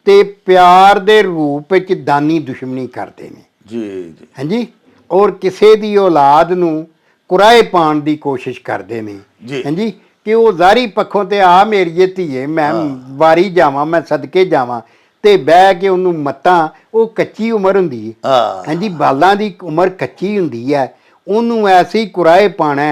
ਤੇ ਪਿਆਰ ਦੇ ਰੂਪ ਵਿੱਚ ਦਾਨੀ ਦੁਸ਼ਮਣੀ ਕਰਦੇ ਨੇ ਹਾਂਜੀ ਔਰ ਕਿਸੇ ਦੀ ਔਲਾਦ ਨੂੰ ਕੁਰਾਏ ਪਾਉਣ ਦੀ ਕੋਸ਼ਿਸ਼ ਕਰਦੇ ਨੇ ਹਾਂਜੀ ਕਿ ਉਹ ਜ਼ਾਹਰੀ ਪੱਖੋਂ ਤੇ ਆ ਮੇਰੀਏ ਧੀਏ ਮੈਂ ਵਾਰੀ ਜਾਵਾਂ ਮੈਂ ਸਦਕੇ ਜਾਵਾਂ ਤੇ ਬਹਿ ਕੇ ਉਹਨੂੰ ਮੱਤਾਂ ਉਹ ਕੱਚੀ ਉਮਰ ਹੁੰਦੀ ਹੈ ਹਾਂਜੀ ਬਾਲਾਂ ਦੀ ਉਮਰ ਕੱਚੀ ਹੁੰਦੀ ਹੈ ਉਹਨੂੰ ਐਸੀ ਕੁਰਾਏ ਪਾਣਾ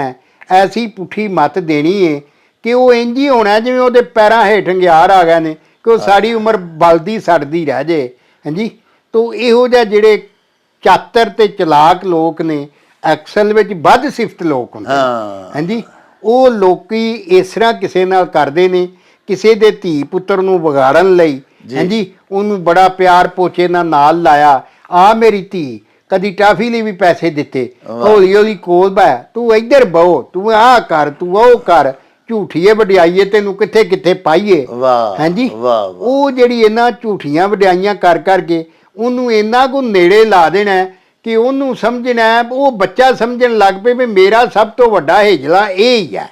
ਐਸੀ ਪੁੱਠੀ ਮੱਤ ਦੇਣੀ ਹੈ ਕਿ ਉਹ ਇੰਝ ਹੀ ਹੋਣਾ ਜਿਵੇਂ ਉਹਦੇ ਪੈਰਾਂ ਹੇਠ ਅੰਗਿਆਰ ਆ ਗਏ ਨੇ ਕਿ ਉਹ ਸਾਰੀ ਉਮਰ ਬਲਦੀ ਸੜਦੀ ਰਹਿ ਜੇ ਹਾਂਜੀ ਤੋ ਇਹੋ ਜਿਹੇ ਜਿਹੜੇ ਚਾਤਰ ਤੇ ਚਲਾਕ ਲੋਕ ਨੇ ਅਕਸਲ ਵਿੱਚ ਵੱਧ ਸਿਫਤ ਲੋਕ ਹੁੰਦੇ ਹਾਂਜੀ ਉਹ ਲੋਕੀ ਇਸ ਤਰ੍ਹਾਂ ਕਿਸੇ ਨਾਲ ਕਰਦੇ ਨੇ ਕਿਸੇ ਦੇ ਧੀ ਪੁੱਤਰ ਨੂੰ ਵਿਗਾੜਨ ਲਈ ਹਾਂਜੀ ਉਹਨੂੰ ਬੜਾ ਪਿਆਰ ਪੋਚੇ ਨਾਲ ਲਾਇਆ ਆ ਮੇਰੀ ਧੀ ਕਦੀ ਟਾਫੀ ਲਈ ਵੀ ਪੈਸੇ ਦਿੱਤੇ ਹੌਲੀ ਹੌਲੀ ਕੋਲ ਬੈ ਤੂੰ ਇੱਧਰ ਬਹੋ ਤੂੰ ਆਹ ਕਰ ਤੂੰ ਉਹ ਕਰ ਝੂਠੀਏ ਵਡਿਆਈਏ ਤੈਨੂੰ ਕਿੱਥੇ ਕਿੱਥੇ ਪਾਈਏ ਹਾਂਜੀ ਉਹ ਜਿਹੜੀ ਇਹਨਾਂ ਝੂਠੀਆਂ ਵਡਿਆਈਆਂ ਕਰ ਕਰਕੇ ਉਹਨੂੰ ਇੰਨਾ ਕੁ ਨੇੜੇ ਲਾ ਦੇਣਾ ਕਿ ਉਹਨੂੰ ਸਮਝਣਾ ਉਹ ਬੱਚਾ ਸਮਝਣ ਲੱਗ ਪਏ ਵੀ ਮੇਰਾ ਸਭ ਤੋਂ ਵੱਡਾ ਹੇਜਲਾ ਇਹ ਹੀ ਹੈ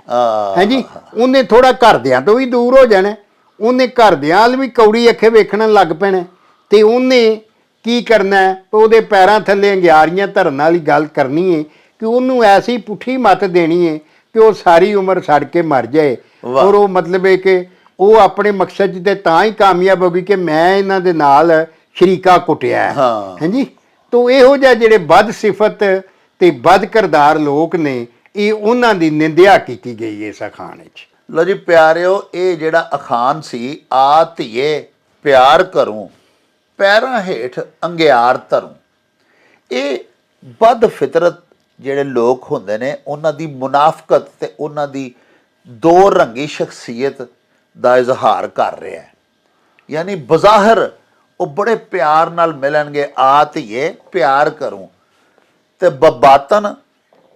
ਹਾਂਜੀ ਉਹਨੇ ਥੋੜਾ ਘਰਦਿਆਂ ਤੋਂ ਵੀ ਦੂਰ ਹੋ ਜਾਣਾ ਉਹਨੇ ਘਰਦਿਆਂ ਵੱਲ ਵੀ ਕੌੜੀ ਅੱਖੇ ਵੇਖਣ ਲੱਗ ਪੈਣਾ ਤੇ ਉਹਨੇ ਕੀ ਕਰਨਾ ਉਹਦੇ ਪੈਰਾਂ ਥੱਲੇ ਅੰਗਿਆਰੀਆਂ ਧਰਨ ਵਾਲੀ ਗੱਲ ਕਰਨੀ ਹੈ ਕਿ ਉਹਨੂੰ ਐਸੀ ਪੁੱਠੀ ਮੱਤ ਦੇਣੀ ਹੈ ਕਿ ਉਹ ਸਾਰੀ ਉਮਰ ਸੜ ਕੇ ਮਰ ਜਾਏ ਔਰ ਉਹ ਮਤਲਬ ਹੈ ਕਿ ਉਹ ਆਪਣੇ ਮਕਸਦ 'ਤੇ ਤਾਂ ਹੀ ਕਾਮਯਾਬ ਹੋ ਗਈ ਕਿ ਮੈਂ ਇਹਨਾਂ ਦੇ ਨਾਲ ਸ਼ਰੀਕਾ ਕੁੱਟਿਆ ਹਾਂਜੀ ਤੋ ਇਹੋ ਜਿਹੇ ਜਿਹੜੇ ਬਦ ਸਿਫਤ ਤੇ ਬਦ ਕਿਰਦਾਰ ਲੋਕ ਨੇ ਇਹ ਉਹਨਾਂ ਦੀ ਨਿੰਦਿਆ ਕੀਤੀ ਗਈ ਇਸ ਅਖਾਣ ਵਿੱਚ ਲਓ ਜੀ ਪਿਆਰਿਓ ਇਹ ਜਿਹੜਾ ਅਖਾਣ ਸੀ ਆ ਧੀਏ ਪਿਆਰ ਕਰੂੰ ਪੈਰਾਂ ਹੇਠ ਅੰਗਿਆਰ ਧਰੂੰ ਇਹ ਬਦ ਫਿਤਰਤ ਜਿਹੜੇ ਲੋਕ ਹੁੰਦੇ ਨੇ ਉਹਨਾਂ ਦੀ ਮੁਨਾਫਕਤ ਤੇ ਉਹਨਾਂ ਦੀ ਦੋ ਰੰਗੀ ਸ਼ਖਸੀਅਤ ਦਾ ਇਜ਼ਹਾਰ ਕਰ ਰਿਹਾ ਹੈ ਯਾਨੀ ਬਜ਼ਾਹਰ ਉਹ ਬੜੇ ਪਿਆਰ ਨਾਲ ਮਿਲਣਗੇ ਆ ਧੀਏ ਪਿਆਰ ਕਰੂੰ ਤੇ ਬਬਾਤਨ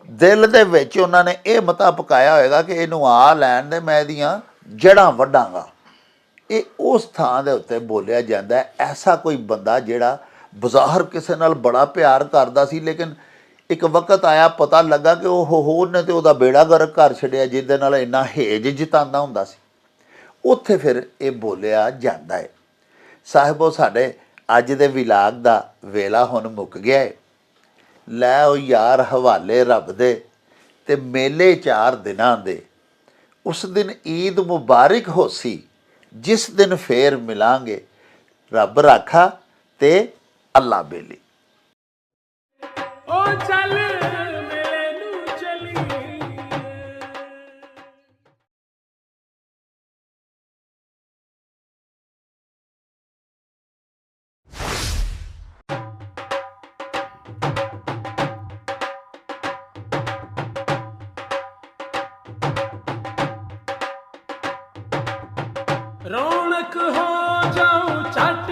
ਦਿਲ ਦੇ ਵਿੱਚ ਉਹਨਾਂ ਨੇ ਇਹ ਮਤਾ ਪਕਾਇਆ ਹੋਏਗਾ ਕਿ ਇਹਨੂੰ ਆ ਲੈਣ ਦੇ ਮੈਂ ਇਹਦੀਆਂ ਜੜ੍ਹਾਂ ਵੱਢਾਂਗਾ ਇਹ ਉਸ ਥਾਂ ਦੇ ਉੱਤੇ ਬੋਲਿਆ ਜਾਂਦਾ ਹੈ। ਐਸਾ ਕੋਈ ਬੰਦਾ ਜਿਹੜਾ ਬਜ਼ਾਹਰ ਕਿਸੇ ਨਾਲ ਬੜਾ ਪਿਆਰ ਕਰਦਾ ਸੀ, ਲੇਕਿਨ ਇੱਕ ਵਕਤ ਆਇਆ ਪਤਾ ਲੱਗਾ ਕਿ ਉਹ ਹੋਰ ਨੇ ਤੇ ਉਹਦਾ ਬੇੜਾ ਗਰਕ ਕਰ ਛੱਡਿਆ, ਜਿਹਦੇ ਨਾਲ ਇੰਨਾ ਹੇਜ ਜਿਤਾਉਂਦਾ ਹੁੰਦਾ ਸੀ। ਉੱਥੇ ਫਿਰ ਇਹ ਬੋਲਿਆ ਜਾਂਦਾ ਹੈ। ਸਾਹਿਬੋ, ਸਾਡੇ ਅੱਜ ਦੇ ਵਿਲਾਗ ਦਾ ਵੇਲਾ ਹੁਣ ਮੁੱਕ ਗਿਆ ਹੈ। ਲੈ ਉਹ ਯਾਰ ਹਵਾਲੇ ਰੱਬ ਦੇ ਤੇ ਮੇਲੇ 4 ਦਿਨਾਂ ਦੇ। ਉਸ ਦਿਨ ਈਦ ਮੁਬਾਰਕ ਹੋਸੀ, ਜਿਸ ਦਿਨ ਫੇਰ ਮਿਲਾਂਗੇ। ਰੱਬ ਰਾਖਾ ਤੇ ਅੱਲਾ ਬੇਲੀ। ਓ ਚੱਲ ਮੇਲੇ ਨੂੰ ਚਲੀਏ। ਰੌਣਕ ਹੋ ਜਾਊ ਛੱਟ